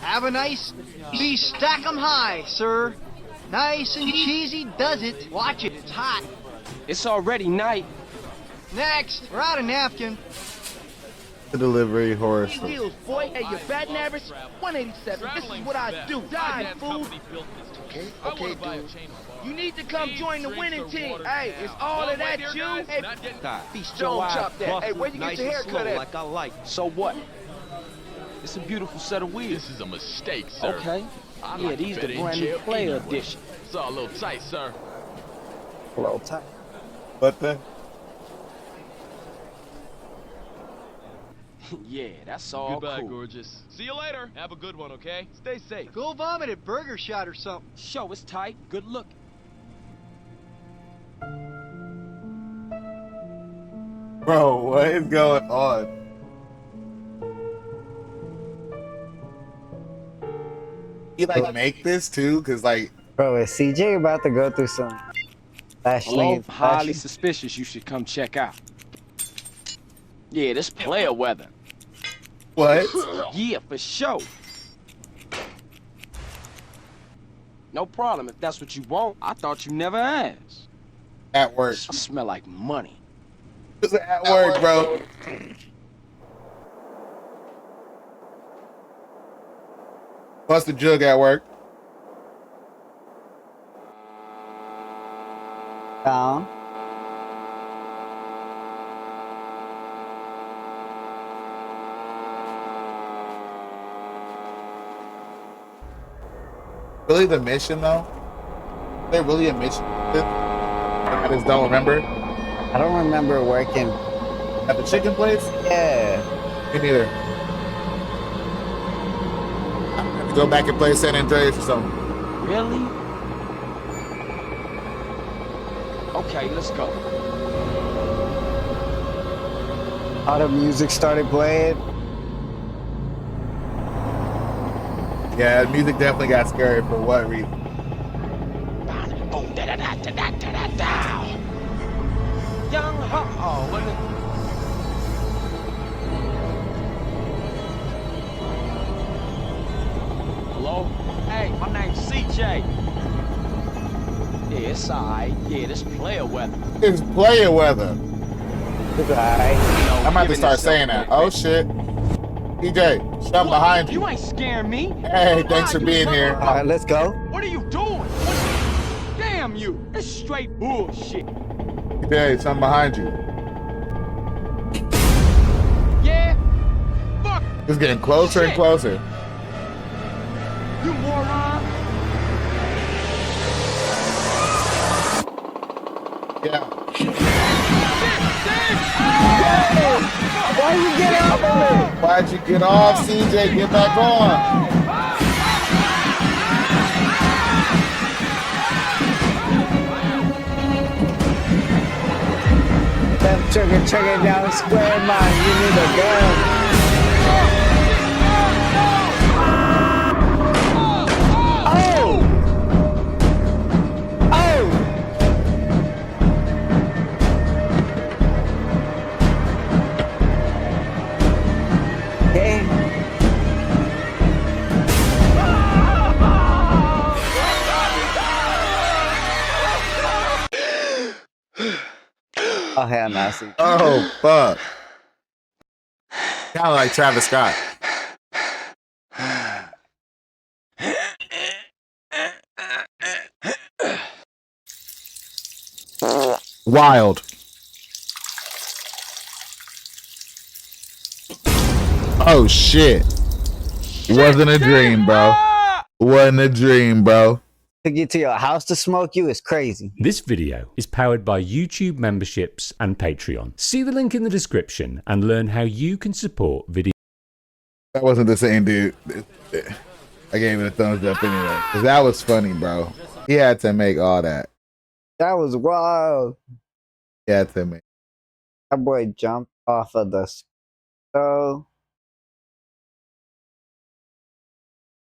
Speaker 8: Have a nice piece, stack 'em high, sir. Nice and cheesy does it. Watch it, it's hot.
Speaker 11: It's already night.
Speaker 8: Next, we're out of napkin.
Speaker 1: The delivery horse.
Speaker 8: Big deals, boy. Hey, you bad nervous? 187. This is what I do. Die, fool. Okay, dude. You need to come join the winning team. Hey, is all of that you? Hey,
Speaker 11: Feast
Speaker 8: don't
Speaker 11: your eyes,
Speaker 8: chop that.
Speaker 11: buff
Speaker 8: Hey,
Speaker 11: it
Speaker 8: where you get
Speaker 11: nice
Speaker 8: your
Speaker 11: and
Speaker 8: haircut
Speaker 11: slow
Speaker 8: at?
Speaker 11: like I like. So what? It's a beautiful set of wheels.
Speaker 12: This is a mistake, sir.
Speaker 11: Okay.
Speaker 12: I
Speaker 11: Yeah,
Speaker 12: like
Speaker 11: these
Speaker 12: to
Speaker 11: the
Speaker 12: bet in
Speaker 11: brand new
Speaker 12: jail
Speaker 11: player
Speaker 12: anyway.
Speaker 11: edition.
Speaker 12: It's all a little tight, sir.
Speaker 2: A little tight.
Speaker 1: What the?
Speaker 11: Yeah, that's all
Speaker 12: Goodbye,
Speaker 11: cool.
Speaker 12: gorgeous. See you later. Have a good one, okay? Stay safe.
Speaker 8: Go vomit at Burger Shot or something.
Speaker 11: Show it's tight. Good look.
Speaker 1: Bro, what is going on? You like make this too? Cause like,
Speaker 2: Bro, is CJ about to go through some
Speaker 11: Hello? Highly suspicious. You should come check out. Yeah, this player weather.
Speaker 1: what?
Speaker 11: Yeah, for sure. No problem if that's what you want. I thought you never asked.
Speaker 1: At work.
Speaker 11: I smell like money.
Speaker 1: It's at work, bro. Bust the jug at work.
Speaker 2: Down.
Speaker 1: Really the mission though? Is there really a mission? I just don't remember.
Speaker 2: I don't remember working.
Speaker 1: At the chicken place?
Speaker 2: Yeah.
Speaker 1: Me neither. I have to go back and play San Andreas or something.
Speaker 11: Really? Okay, let's go.
Speaker 2: All the music started playing.
Speaker 1: Yeah, the music definitely got scary for what reason?
Speaker 11: Young oh, what the... Hello? Hey, my name's CJ. Yeah, it's alright. Yeah, this player weather.
Speaker 1: It's player weather.
Speaker 2: It's alright.
Speaker 1: I'm about to start saying that. Oh shit. DJ, something behind you.
Speaker 11: You ain't scaring me.
Speaker 1: Hey, thanks for being here.
Speaker 2: Alright, let's go.
Speaker 11: What are you doing? Damn you! It's straight bullshit.
Speaker 1: DJ, something behind you.
Speaker 11: Yeah? Fuck
Speaker 1: It's getting closer and closer.
Speaker 11: you, moron!
Speaker 1: Yeah.
Speaker 11: Damn!
Speaker 2: Why you get off of me?
Speaker 1: Why'd you get off, CJ? Get back on.
Speaker 2: Them trigger down square, man. You need a gun. Oh hell no!
Speaker 1: Oh fuck! Kind of like Travis Scott. Wild. Oh shit! Wasn't a dream, bro. Wasn't a dream, bro.
Speaker 2: To get to your house to smoke you is crazy.
Speaker 13: This video is powered by YouTube memberships and Patreon. See the link in the description and learn how you can support video.
Speaker 1: That wasn't the same dude. I gave it a thumbs up anyway. Cause that was funny, bro. He had to make all that.
Speaker 2: That was wild.
Speaker 1: He had to make.
Speaker 2: That boy jumped off of the stove.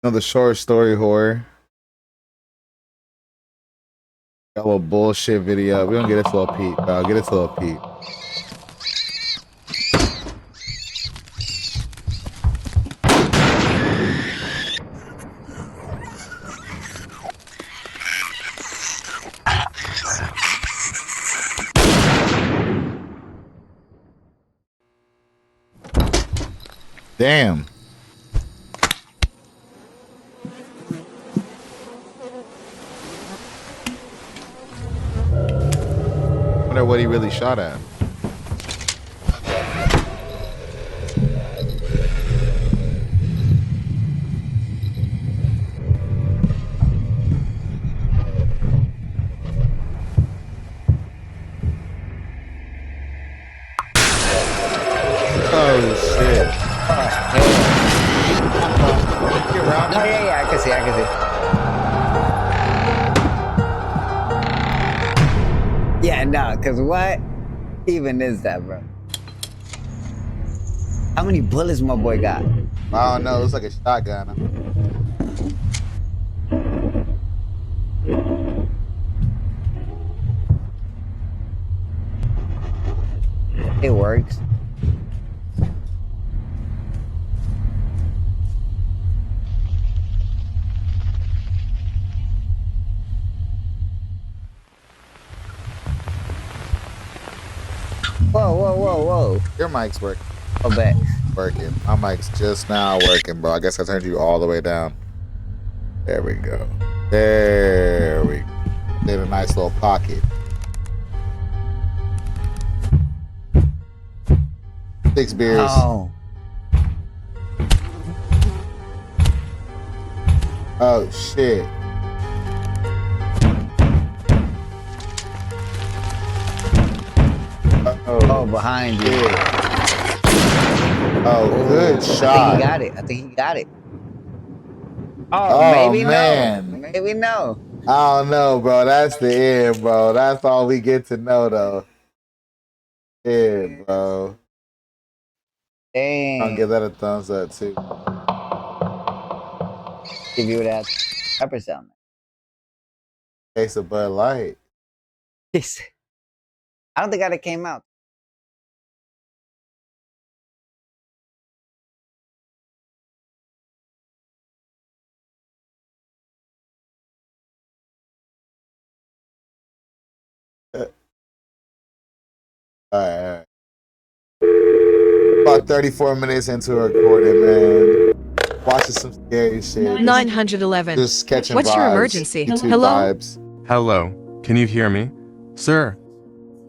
Speaker 1: Another short story horror. Got a little bullshit video. We don't get this little peep, bro. Get this little peep. Damn. I wonder what he really shot at. Oh shit.
Speaker 2: Oh yeah, I can see. Yeah, no, cause what even is that, bro? How many bullets my boy got?
Speaker 1: I don't know. It's like a shotgun.
Speaker 2: It works. Whoa.
Speaker 1: Your mic's working.
Speaker 2: Oh, bet.
Speaker 1: Working. My mic's just now working, bro. I guess I turned you all the way down. There we go. There we go. Did a nice little pocket. 6 beers.
Speaker 2: Oh.
Speaker 1: Oh, shit.
Speaker 2: Oh, behind you.
Speaker 1: Oh, good shot.
Speaker 2: I think he got it. Oh, maybe
Speaker 1: man.
Speaker 2: no. Maybe no.
Speaker 1: I don't know, bro. That's the end, bro. That's all we get to know, though. Yeah, bro.
Speaker 2: Dang.
Speaker 1: I'll give that a thumbs up, too.
Speaker 2: Give you that pepper sound.
Speaker 1: Case of Bud Light.
Speaker 2: I don't think that came out.
Speaker 1: Alright. About 34 minutes into a recording, man. Watching some scary shit.
Speaker 14: 911.
Speaker 1: Just catching
Speaker 14: What's
Speaker 1: vibes.
Speaker 14: your emergency?
Speaker 1: YouTube
Speaker 14: Hello?
Speaker 1: Vibes.
Speaker 15: Hello. Can you hear me? Sir,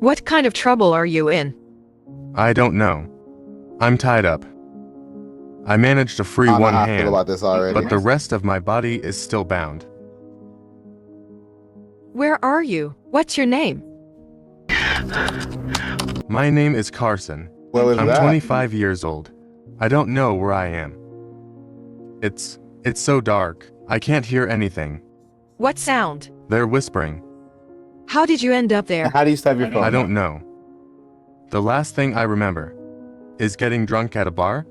Speaker 14: What kind of trouble are you in?
Speaker 15: I don't know. I'm tied up. I managed to free
Speaker 1: I don't know
Speaker 15: one
Speaker 1: how I feel
Speaker 15: hand,
Speaker 1: about this already.
Speaker 15: but the rest of my body is still bound.
Speaker 14: Where are you? What's your name?
Speaker 15: My name is Carson.
Speaker 1: What was
Speaker 15: I'm
Speaker 1: that?
Speaker 15: 25 years old. I don't know where I am. It's so dark. I can't hear anything.
Speaker 14: What sound?
Speaker 15: They're whispering.
Speaker 14: How did you end up there?
Speaker 1: How do you stop your phone?
Speaker 15: I don't know. The last thing I remember is getting drunk at a bar.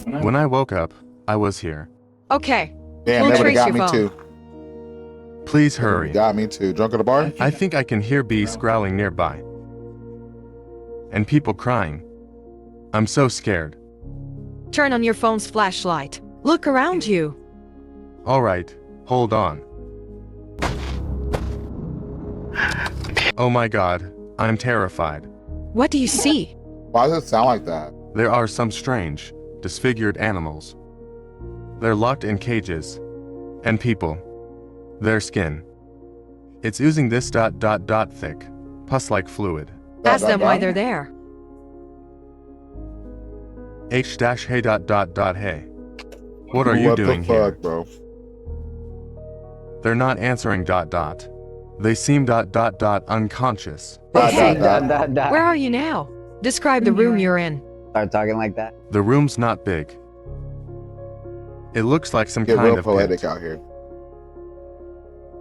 Speaker 15: When I woke up, I was here.
Speaker 14: Okay.
Speaker 1: Damn,
Speaker 14: we'll
Speaker 1: that would've
Speaker 14: trace
Speaker 1: got
Speaker 14: your
Speaker 1: me
Speaker 14: phone.
Speaker 1: too.
Speaker 15: Please hurry.
Speaker 1: Got me too. Drunk at a bar?
Speaker 15: I think I can hear bees growling nearby. And people crying. I'm so scared.
Speaker 14: Turn on your phone's flashlight. Look around you.
Speaker 15: All right, hold on. Oh my god, I'm terrified.
Speaker 14: What do you see?
Speaker 1: Why does it sound like that?
Speaker 15: There are some strange, disfigured animals. They're locked in cages. And people. Their skin. It's oozing this thick, pus-like fluid.
Speaker 14: Ask them why they're there.
Speaker 15: H-hey ... What are you doing here?
Speaker 1: Bro?
Speaker 15: They're not answering ... They seem ... unconscious.
Speaker 14: Where are you now? Describe the room you're in.
Speaker 2: Start talking like that.
Speaker 15: The room's not big. It looks like some
Speaker 1: Get
Speaker 15: kind
Speaker 1: real
Speaker 15: of
Speaker 1: poetic
Speaker 15: pit.
Speaker 1: out here.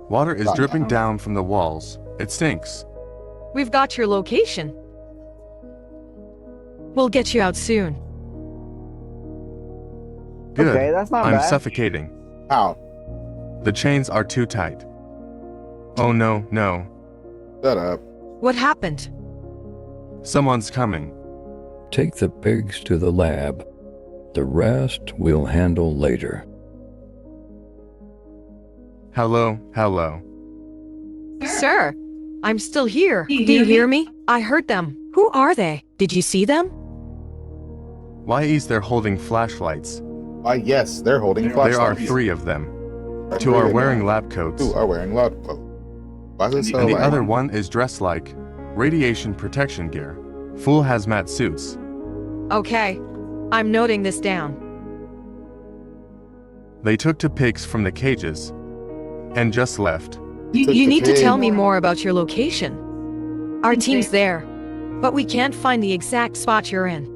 Speaker 15: Water is dripping down from the walls. It stinks.
Speaker 14: We've got your location. We'll get you out soon.
Speaker 15: Good.
Speaker 2: Okay, that's not
Speaker 15: I'm
Speaker 2: bad.
Speaker 15: suffocating.
Speaker 1: How?
Speaker 15: The chains are too tight. Oh no, no.
Speaker 1: Shut up.
Speaker 14: What happened?
Speaker 15: Someone's coming.
Speaker 16: Take the pigs to the lab. The rest we'll handle later.
Speaker 15: Hello, hello.
Speaker 14: Sir, I'm still here. Do you hear me? I heard them. Who are they? Did you see them?
Speaker 15: Why is there holding flashlights?
Speaker 1: Yes, they're holding flashlights.
Speaker 15: There are 3 of them. 2 are wearing lab coats.
Speaker 1: 2 are wearing lab coats. Why is it so
Speaker 15: And the
Speaker 1: lame?
Speaker 15: other one is dressed like radiation protection gear. Full hazmat suits.
Speaker 14: Okay, I'm noting this down.
Speaker 15: They took 2 pigs from the cages and just left.
Speaker 14: You need to tell me more about your location. Our team's there, but we can't find the exact spot you're in.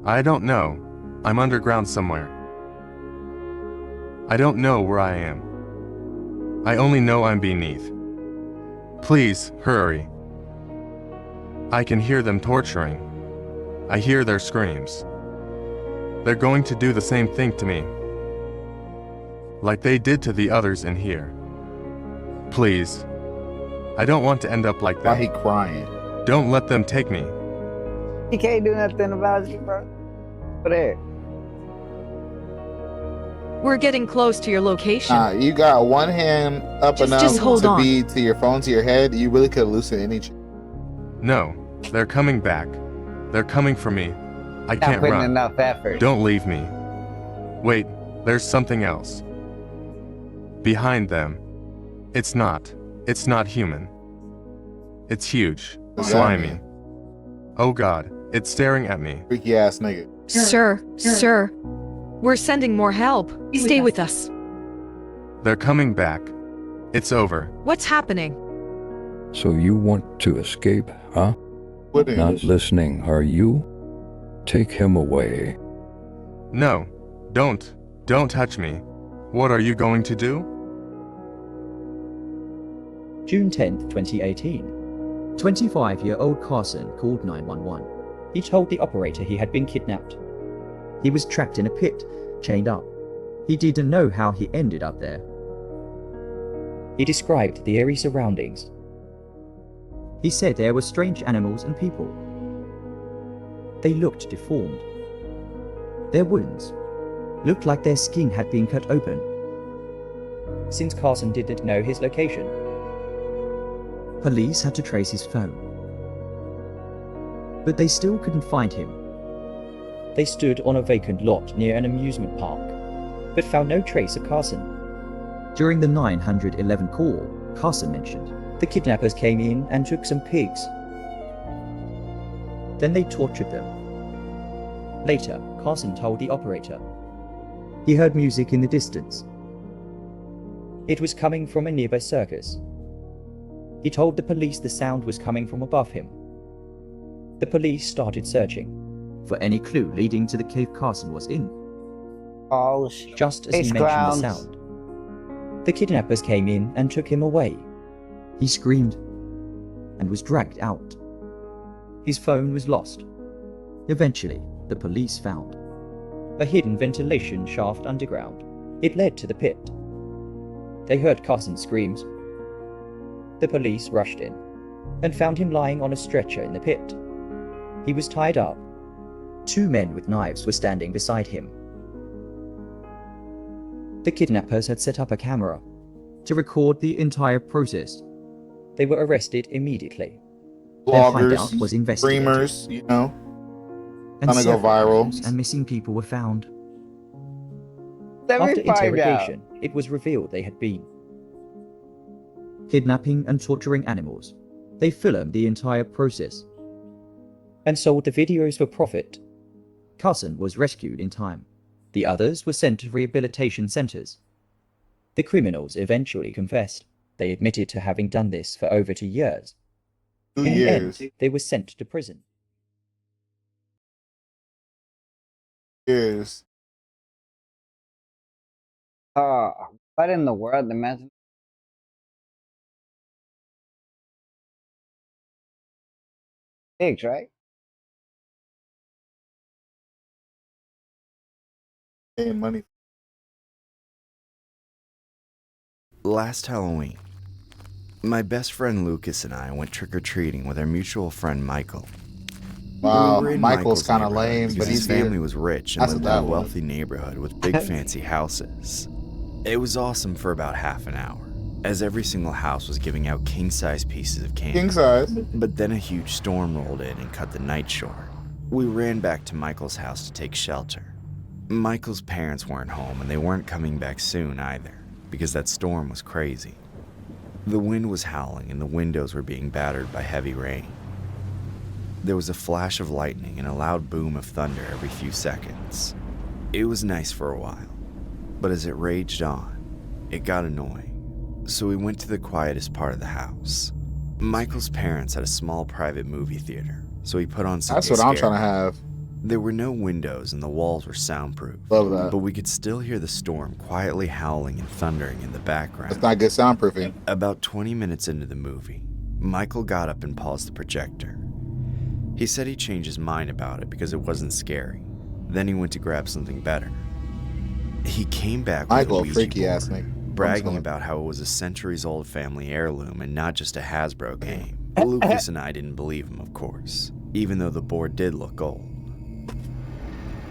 Speaker 15: I don't know. I'm underground somewhere. I don't know where I am. I only know I'm beneath. Please, hurry. I can hear them torturing. I hear their screams. They're going to do the same thing to me. Like they did to the others in here. Please. I don't want to end up like that.
Speaker 1: Why he crying?
Speaker 15: Don't let them take me.
Speaker 2: He can't do nothing about you, bro. But there.
Speaker 14: We're getting close to your location.
Speaker 1: You got one hand up enough
Speaker 14: just hold
Speaker 1: to
Speaker 14: on.
Speaker 1: be to your phone to your head. You really could loosen any.
Speaker 15: No, they're coming back. They're coming for me. I
Speaker 2: Not
Speaker 15: can't
Speaker 2: putting
Speaker 15: run.
Speaker 2: enough effort.
Speaker 15: Don't leave me. Wait, there's something else. Behind them. It's not human. It's huge. Slimy. Oh god, it's staring at me.
Speaker 1: Freaky ass nigga.
Speaker 14: Sir, we're sending more help. Stay with us.
Speaker 15: They're coming back. It's over.
Speaker 14: What's happening?
Speaker 16: So you want to escape, huh?
Speaker 1: What
Speaker 16: Not
Speaker 1: is?
Speaker 16: listening, are you? Take him away.
Speaker 15: No, don't touch me. What are you going to do?
Speaker 17: June 10th, 2018. 25-year-old Carson called 911. He told the operator he had been kidnapped. He was trapped in a pit, chained up. He didn't know how he ended up there. He described the eerie surroundings. He said there were strange animals and people. They looked deformed. Their wounds looked like their skin had been cut open. Since Carson didn't know his location, police had to trace his phone. But they still couldn't find him. They stood on a vacant lot near an amusement park, but found no trace of Carson. During the 911 call, Carson mentioned the kidnappers came in and took some pigs. Then they tortured them. Later, Carson told the operator he heard music in the distance. It was coming from a nearby circus. He told the police the sound was coming from above him. The police started searching for any clue leading to the cave Carson was in.
Speaker 2: Oh,
Speaker 17: Just as he
Speaker 2: space
Speaker 17: mentioned
Speaker 2: grounds.
Speaker 17: the sound, the kidnappers came in and took him away. He screamed and was dragged out. His phone was lost. Eventually, the police found a hidden ventilation shaft underground. It led to the pit. They heard Carson's screams. The police rushed in and found him lying on a stretcher in the pit. He was tied up. 2 men with knives were standing beside him. The kidnappers had set up a camera to record the entire process. They were arrested immediately. Their hideout was
Speaker 1: Bloggers,
Speaker 17: investigated.
Speaker 1: streamers, you know,
Speaker 17: And
Speaker 1: trying to go
Speaker 17: several
Speaker 1: viral.
Speaker 17: items and missing people were found.
Speaker 2: Let me
Speaker 17: After
Speaker 2: find out.
Speaker 17: interrogation, it was revealed they had been kidnapping and torturing animals. They filmed the entire process and sold the videos for profit. Carson was rescued in time. The others were sent to rehabilitation centers. The criminals eventually confessed. They admitted to having done this for over 2 years.
Speaker 1: 2
Speaker 17: In the
Speaker 1: years.
Speaker 17: end, they were sent to prison.
Speaker 1: Years.
Speaker 2: What in the world? The man. Pigs, right?
Speaker 1: Paying money.
Speaker 18: Last Halloween, my best friend Lucas and I went trick-or-treating with our mutual friend Michael.
Speaker 1: Wow,
Speaker 18: We were in
Speaker 1: Michael's kind of
Speaker 18: neighborhood
Speaker 1: lame,
Speaker 18: because
Speaker 1: but
Speaker 18: his
Speaker 1: he's
Speaker 18: family
Speaker 1: here.
Speaker 18: was rich and
Speaker 1: That's
Speaker 18: lived
Speaker 1: what
Speaker 18: in a
Speaker 1: that was.
Speaker 18: wealthy neighborhood with big fancy houses. It was awesome for about half an hour, as every single house was giving out king-size pieces of candy.
Speaker 1: King size.
Speaker 18: But then a huge storm rolled in and cut the night short. We ran back to Michael's house to take shelter. Michael's parents weren't home and they weren't coming back soon either, because that storm was crazy. The wind was howling and the windows were being battered by heavy rain. There was a flash of lightning and a loud boom of thunder every few seconds. It was nice for a while, but as it raged on, it got annoying. So we went to the quietest part of the house. Michael's parents had a small private movie theater, so he put on something
Speaker 1: That's what I'm
Speaker 18: scary.
Speaker 1: trying to have.
Speaker 18: There were no windows and the walls were soundproof.
Speaker 1: Love that.
Speaker 18: But we could still hear the storm quietly howling and thundering in the background.
Speaker 1: It's not good soundproofing.
Speaker 18: About 20 minutes into the movie, Michael got up and paused the projector. He said he changed his mind about it because it wasn't scary. Then he went to grab something better. He came back
Speaker 1: Michael,
Speaker 18: with a
Speaker 1: freaky
Speaker 18: Ouija
Speaker 1: ass
Speaker 18: board,
Speaker 1: nigga.
Speaker 18: bragging about how it was a centuries-old family heirloom and not just a Hasbro game. Lucas and I didn't believe him, of course, even though the board did look old.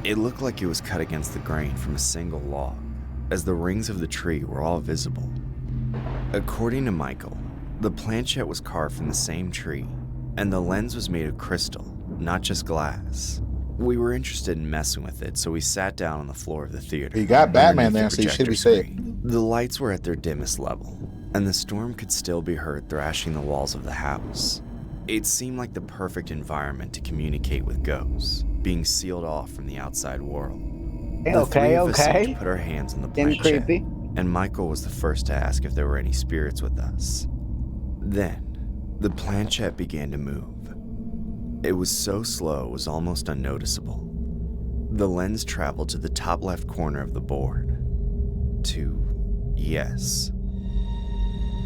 Speaker 18: It looked like it was cut against the grain from a single log, as the rings of the tree were all visible. According to Michael, the planchette was carved from the same tree, and the lens was made of crystal, not just glass. We were interested in messing with it, so we sat down on the floor of the theater.
Speaker 1: You got Batman
Speaker 18: underneath
Speaker 1: there,
Speaker 18: the
Speaker 1: so you should be
Speaker 18: projector
Speaker 1: safe.
Speaker 18: screen. The lights were at their dimmest level, and the storm could still be heard thrashing the walls of the house. It seemed like the perfect environment to communicate with ghosts, being sealed off from the outside world. The three of us seemed to put our hands on the
Speaker 2: Getting
Speaker 18: planchette,
Speaker 2: creepy.
Speaker 18: and Michael was the first to ask if there were any spirits with us. Then, the planchette began to move. It was so slow it was almost unnoticeable. The lens traveled to the top left corner of the board. To yes.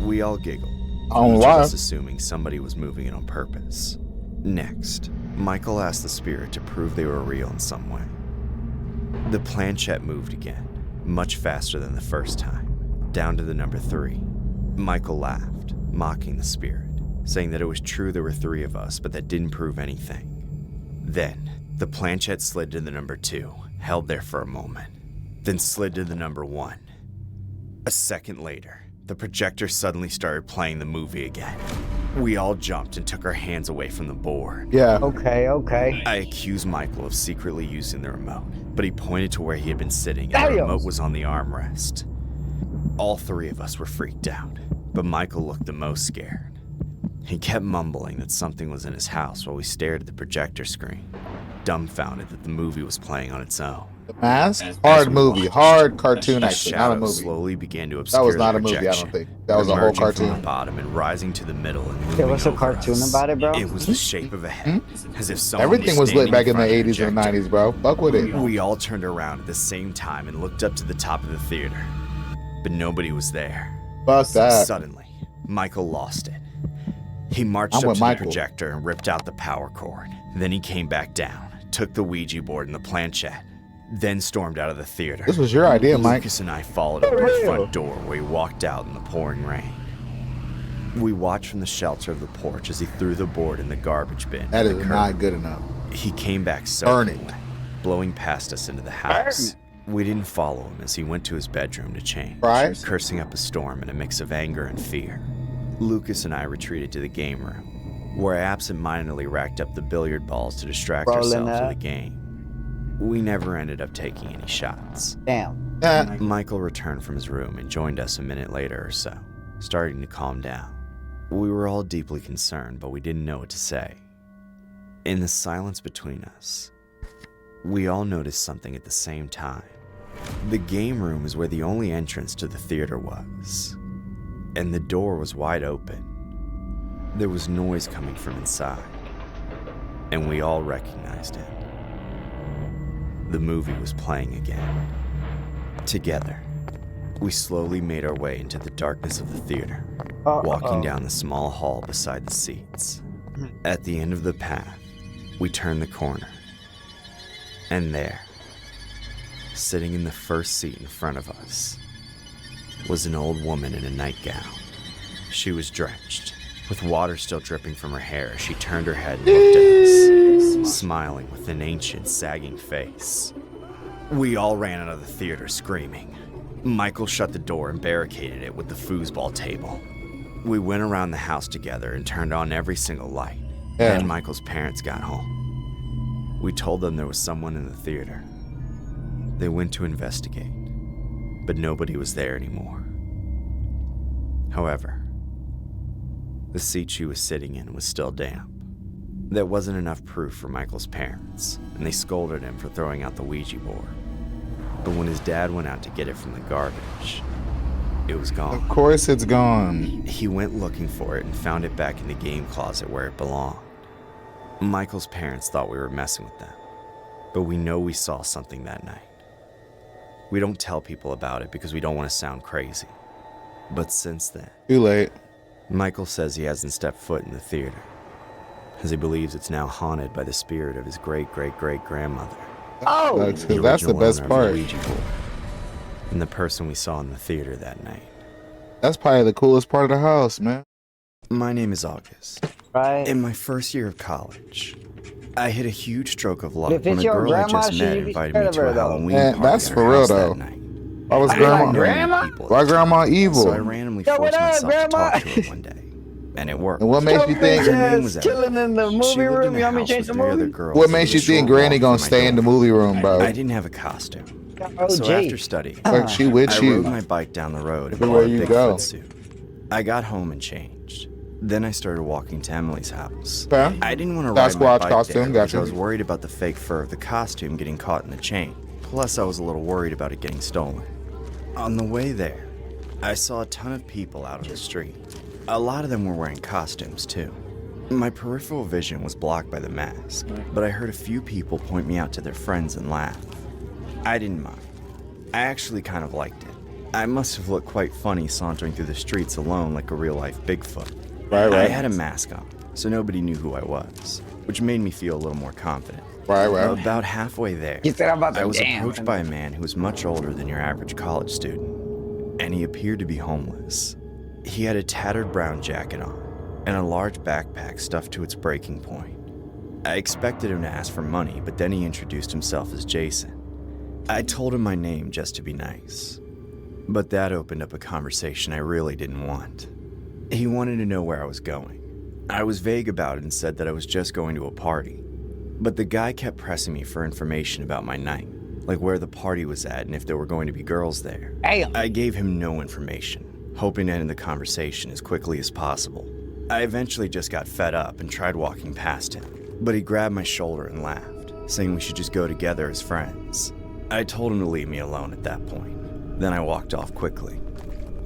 Speaker 18: We all giggled,
Speaker 1: Oh,
Speaker 18: each
Speaker 1: wow.
Speaker 18: of us assuming somebody was moving it on purpose. Next, Michael asked the spirit to prove they were real in some way. The planchette moved again, much faster than the first time, down to the number 3. Michael laughed, mocking the spirit, saying that it was true there were 3 of us, but that didn't prove anything. Then, the planchette slid to the number 2, held there for a moment, then slid to the number 1. A second later, the projector suddenly started playing the movie again. We all jumped and took our hands away from the board.
Speaker 1: Yeah.
Speaker 2: Okay.
Speaker 18: I accused Michael of secretly using the remote, but he pointed to where he had been sitting and the
Speaker 2: Adios.
Speaker 18: remote was on the armrest. All 3 of us were freaked out, but Michael looked the most scared. He kept mumbling that something was in his house while we stared at the projector screen, dumbfounded that the movie was playing on its own.
Speaker 1: The Mask? Hard movie. Hard cartoon
Speaker 18: A
Speaker 1: actually, not a
Speaker 18: shadow
Speaker 1: movie.
Speaker 18: slowly began to obscure
Speaker 1: That was
Speaker 18: the
Speaker 1: not a movie, I
Speaker 18: projection,
Speaker 1: don't think. That was a whole
Speaker 18: emerging from
Speaker 1: cartoon.
Speaker 18: the bottom and rising to the middle and
Speaker 2: There was a
Speaker 18: looming over
Speaker 2: cartoon
Speaker 18: us.
Speaker 2: about it, bro?
Speaker 18: It was the shape of a head, as if someone
Speaker 1: Everything was lit
Speaker 18: standing
Speaker 1: back in the
Speaker 18: front of
Speaker 1: 80s and
Speaker 18: projector.
Speaker 1: 90s, bro. Fuck with it.
Speaker 18: We all turned around at the same time and looked up to the top of the theater, but nobody was there.
Speaker 1: Fuck that.
Speaker 18: Suddenly, Michael lost it. He marched
Speaker 1: I'm
Speaker 18: up
Speaker 1: with
Speaker 18: to the
Speaker 1: Michael.
Speaker 18: projector and ripped out the power cord. Then he came back down, took the Ouija board and the planchette, then stormed out of the theater.
Speaker 1: This was your idea, Mike.
Speaker 18: Lucas and I followed him to the front door where he walked out in the pouring rain. We watched from the shelter of the porch as he threw the board in the garbage bin.
Speaker 1: That
Speaker 18: in
Speaker 1: is
Speaker 18: the
Speaker 1: not
Speaker 18: curb.
Speaker 1: good enough.
Speaker 18: He came back
Speaker 1: Burn
Speaker 18: soaking
Speaker 1: it.
Speaker 18: wet, blowing past us into the house. We didn't follow him as he went to his bedroom to change,
Speaker 1: Fries?
Speaker 18: cursing up a storm in a mix of anger and fear. Lucas and I retreated to the game room, where I absentmindedly racked up the billiard balls to distract
Speaker 2: Rolling
Speaker 18: ourselves with
Speaker 2: up.
Speaker 18: the game. We never ended up taking any shots.
Speaker 2: Damn.
Speaker 18: Michael returned from his room and joined us a minute later or so, starting to calm down. We were all deeply concerned, but we didn't know what to say. In the silence between us, we all noticed something at the same time. The game room is where the only entrance to the theater was, and the door was wide open. There was noise coming from inside, and we all recognized it. The movie was playing again. Together, we slowly made our way into the darkness of the theater, walking down the small hall beside the seats. At the end of the path, we turned the corner, and there, sitting in the first seat in front of us, was an old woman in a nightgown. She was drenched, with water still dripping from her hair as she turned her head and looked at us, smiling with an ancient, sagging face. We all ran out of the theater screaming. Michael shut the door and barricaded it with the foosball table. We went around the house together and turned on every single light.
Speaker 1: Yeah.
Speaker 18: Then Michael's parents got home. We told them there was someone in the theater. They went to investigate, but nobody was there anymore. However, the seat she was sitting in was still damp. That wasn't enough proof for Michael's parents, and they scolded him for throwing out the Ouija board. But when his dad went out to get it from the garbage, it was gone.
Speaker 1: Of course it's gone.
Speaker 18: He went looking for it and found it back in the game closet where it belonged. Michael's parents thought we were messing with them, but we know we saw something that night. We don't tell people about it because we don't want to sound crazy. But since then,
Speaker 1: Too late.
Speaker 18: Michael says he hasn't stepped foot in the theater, as he believes it's now haunted by the spirit of his great-great-great-grandmother.
Speaker 2: Oh!
Speaker 1: Sucks, 'cause that's the
Speaker 18: original
Speaker 1: best
Speaker 18: owner of
Speaker 1: part.
Speaker 18: the Ouija board, and the person we saw in the theater that night.
Speaker 1: That's probably the coolest part of the house, man.
Speaker 18: My name is August.
Speaker 2: Right.
Speaker 18: In my first year of college, I hit a huge stroke of luck
Speaker 2: If
Speaker 18: when
Speaker 2: it's
Speaker 18: a
Speaker 2: your
Speaker 18: girl I
Speaker 2: grandma,
Speaker 18: just
Speaker 2: she
Speaker 18: met
Speaker 2: should be
Speaker 18: invited
Speaker 2: scared
Speaker 18: me
Speaker 2: of
Speaker 18: to
Speaker 2: her,
Speaker 18: a
Speaker 2: though.
Speaker 18: Halloween
Speaker 1: Man,
Speaker 18: party
Speaker 1: that's
Speaker 18: at
Speaker 1: for
Speaker 18: her
Speaker 1: real,
Speaker 18: house
Speaker 1: though.
Speaker 18: that night.
Speaker 1: Why was
Speaker 18: I didn't
Speaker 1: grandma?
Speaker 18: know many
Speaker 2: Grandma?
Speaker 18: people at
Speaker 1: Why
Speaker 18: the
Speaker 1: grandma
Speaker 18: time,
Speaker 1: evil?
Speaker 18: So I randomly
Speaker 2: Yo,
Speaker 18: forced
Speaker 2: what up,
Speaker 18: myself to
Speaker 2: Grandma?
Speaker 18: talk to her one day, and it worked.
Speaker 1: And what makes you think?
Speaker 18: Her name was
Speaker 2: Just chilling in the
Speaker 18: She
Speaker 2: movie
Speaker 18: lived in
Speaker 2: room.
Speaker 18: a
Speaker 2: You want me
Speaker 18: house
Speaker 2: to change
Speaker 18: with
Speaker 2: the
Speaker 18: 3 other
Speaker 2: movie?
Speaker 18: girls
Speaker 1: What
Speaker 18: and
Speaker 1: makes
Speaker 18: a
Speaker 1: you
Speaker 18: short
Speaker 1: think Granny
Speaker 18: walk
Speaker 1: gonna
Speaker 18: from my
Speaker 1: stay in the
Speaker 18: dorm.
Speaker 1: movie room, bro?
Speaker 18: I didn't have a costume.
Speaker 2: OG.
Speaker 18: So after studying,
Speaker 1: Like she with
Speaker 18: I
Speaker 1: you.
Speaker 18: rode my bike down the road and
Speaker 1: Everywhere
Speaker 18: bought a
Speaker 1: you
Speaker 18: Bigfoot
Speaker 1: go.
Speaker 18: suit. I got home and changed. Then I started walking to Emily's house.
Speaker 1: Okay.
Speaker 18: I didn't want to ride my
Speaker 1: Sasquatch
Speaker 18: bike
Speaker 1: costume,
Speaker 18: there because
Speaker 1: gotcha.
Speaker 18: I was worried about the fake fur of the costume getting caught in the chain. Plus, I was a little worried about it getting stolen. On the way there, I saw a ton of people out on the street. A lot of them were wearing costumes, too. My peripheral vision was blocked by the mask, but I heard a few people point me out to their friends and laugh. I didn't mind. I actually kind of liked it. I must have looked quite funny sauntering through the streets alone like a real-life Bigfoot.
Speaker 1: Right.
Speaker 18: I had a mask on, so nobody knew who I was, which made me feel a little more confident.
Speaker 1: Right.
Speaker 18: About halfway there,
Speaker 2: You said I'm about to
Speaker 18: I was
Speaker 2: dance.
Speaker 18: approached by a man who was much older than your average college student, and he appeared to be homeless. He had a tattered brown jacket on and a large backpack stuffed to its breaking point. I expected him to ask for money, but then he introduced himself as Jason. I told him my name just to be nice, but that opened up a conversation I really didn't want. He wanted to know where I was going. I was vague about it and said that I was just going to a party, but the guy kept pressing me for information about my night, like where the party was at and if there were going to be girls there.
Speaker 2: Damn.
Speaker 18: I gave him no information, hoping to end the conversation as quickly as possible. I eventually just got fed up and tried walking past him, but he grabbed my shoulder and laughed, saying we should just go together as friends. I told him to leave me alone at that point. Then I walked off quickly.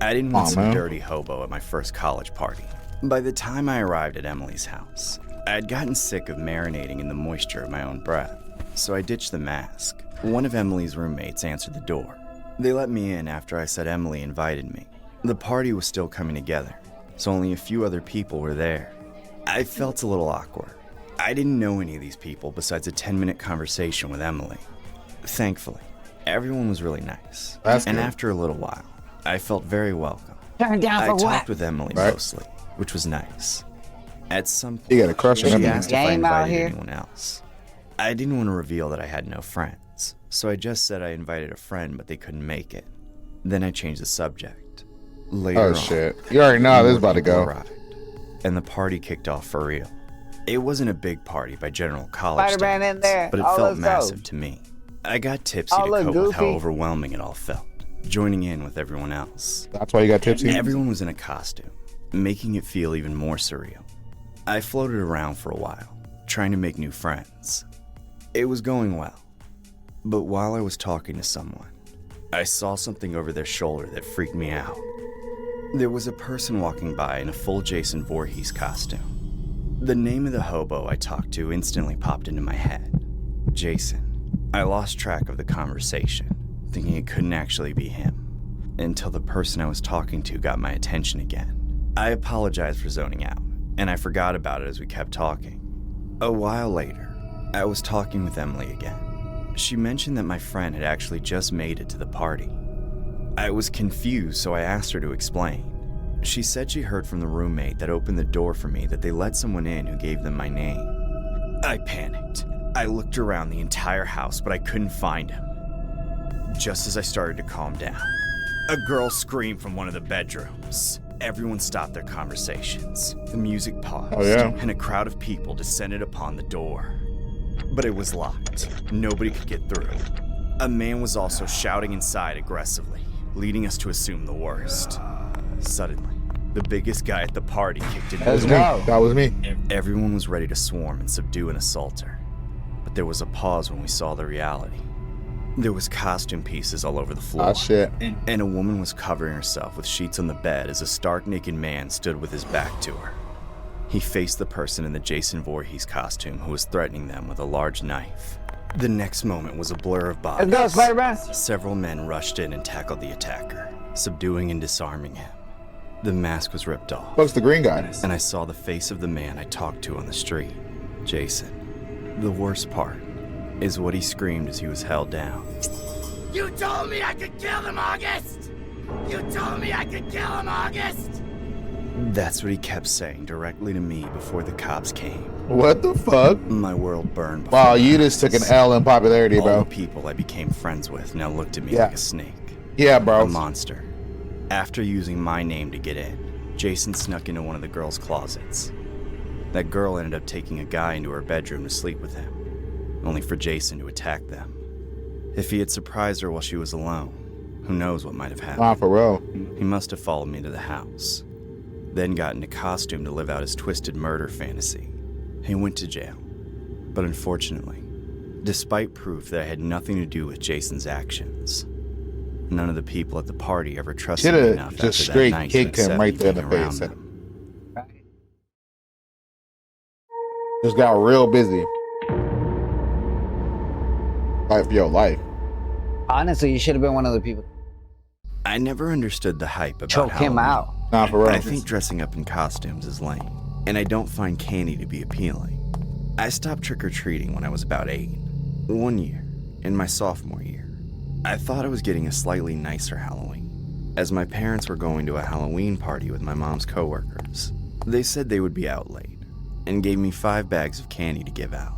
Speaker 18: I didn't want some dirty hobo at my first college party. By the time I arrived at Emily's house, I had gotten sick of marinating in the moisture of my own breath, so I ditched the mask. One of Emily's roommates answered the door. They let me in after I said Emily invited me. The party was still coming together, so only a few other people were there. I felt a little awkward. I didn't know any of these people besides a 10-minute conversation with Emily. Thankfully, everyone was really nice. And after a little while, I felt very welcome.
Speaker 2: Turned down for
Speaker 18: I
Speaker 2: what?
Speaker 18: talked with Emily mostly, which was nice. At some point,
Speaker 1: You got a crush on
Speaker 18: she
Speaker 1: Emily?
Speaker 18: asked if I
Speaker 2: Game out
Speaker 18: invited
Speaker 2: here?
Speaker 18: anyone else. I didn't want to reveal that I had no friends, so I just said I invited a friend, but they couldn't make it. Then I changed the subject. Later
Speaker 1: Oh
Speaker 18: on,
Speaker 1: shit. You already know how this is
Speaker 18: more
Speaker 1: about to
Speaker 18: people
Speaker 1: go.
Speaker 18: arrived, and the party kicked off for real. It wasn't a big party by general college
Speaker 2: Spider-Man in
Speaker 18: standards,
Speaker 2: there.
Speaker 18: but it
Speaker 2: Oh,
Speaker 18: felt
Speaker 2: let's go.
Speaker 18: massive to me. I got tipsy
Speaker 2: Oh,
Speaker 18: to
Speaker 2: look,
Speaker 18: cope with how
Speaker 2: Goofy.
Speaker 18: overwhelming it all felt, joining in with everyone else.
Speaker 1: That's why you got tipsy?
Speaker 18: Everyone was in a costume, making it feel even more surreal. I floated around for a while, trying to make new friends. It was going well. But while I was talking to someone, I saw something over their shoulder that freaked me out. There was a person walking by in a full Jason Voorhees costume. The name of the hobo I talked to instantly popped into my head. Jason. I lost track of the conversation, thinking it couldn't actually be him, until the person I was talking to got my attention again. I apologized for zoning out, and I forgot about it as we kept talking. A while later, I was talking with Emily again. She mentioned that my friend had actually just made it to the party. I was confused, so I asked her to explain. She said she heard from the roommate that opened the door for me that they let someone in who gave them my name. I panicked. I looked around the entire house, but I couldn't find him. Just as I started to calm down, a girl screamed from one of the bedrooms. Everyone stopped their conversations. The music paused, and a crowd of people descended upon the door. But it was locked. Nobody could get through. A man was also shouting inside aggressively, leading us to assume the worst. Suddenly, the biggest guy at the party kicked in.
Speaker 1: That was me. That was me.
Speaker 18: Everyone was ready to swarm and subdue an assaulter. But there was a pause when we saw the reality. There was costume pieces all over the floor.
Speaker 1: Oh, shit.
Speaker 18: And a woman was covering herself with sheets on the bed as a stark naked man stood with his back to her. He faced the person in the Jason Voorhees costume who was threatening them with a large knife. The next moment was a blur of bodies.
Speaker 2: Let's go, Spider-Man.
Speaker 18: Several men rushed in and tackled the attacker, subduing and disarming him. The mask was ripped off.
Speaker 1: What's the green guy?
Speaker 18: And I saw the face of the man I talked to on the street, Jason. The worst part is what he screamed as he was held down.
Speaker 4: You told me I could kill him, August! You told me I could kill him, August!
Speaker 18: That's what he kept saying directly to me before the cops came.
Speaker 1: What the fuck?
Speaker 18: My world burned.
Speaker 1: Wow, you just took an L in popularity, bro.
Speaker 18: All the people I became friends with now looked at me like a snake.
Speaker 1: Yeah, bro.
Speaker 18: A monster. After using my name to get in, Jason snuck into one of the girls' closets. That girl ended up taking a guy into her bedroom to sleep with him, only for Jason to attack them. If he had surprised her while she was alone, who knows what might have happened.
Speaker 1: Nah, for real.
Speaker 18: He must have followed me to the house, then got into costume to live out his twisted murder fantasy. He went to jail, but unfortunately, despite proof that I had nothing to do with Jason's actions, none of the people at the party ever trusted me enough
Speaker 1: Should've just
Speaker 18: after
Speaker 1: straight
Speaker 18: that night
Speaker 1: kicked
Speaker 18: to
Speaker 1: him
Speaker 18: accept
Speaker 1: right there in
Speaker 18: me
Speaker 1: the
Speaker 18: being around
Speaker 1: face.
Speaker 18: them.
Speaker 1: Just got real busy. Fight for your life.
Speaker 2: Honestly, you should have been one of the people.
Speaker 18: I never understood the hype about
Speaker 2: Choke him
Speaker 18: Halloween.
Speaker 2: out.
Speaker 1: Nah, for real.
Speaker 18: I think dressing up in costumes is lame, and I don't find candy to be appealing. I stopped trick-or-treating when I was about 8. One year, in my sophomore year, I thought I was getting a slightly nicer Halloween, as my parents were going to a Halloween party with my mom's coworkers. They said they would be out late, and gave me 5 bags of candy to give out.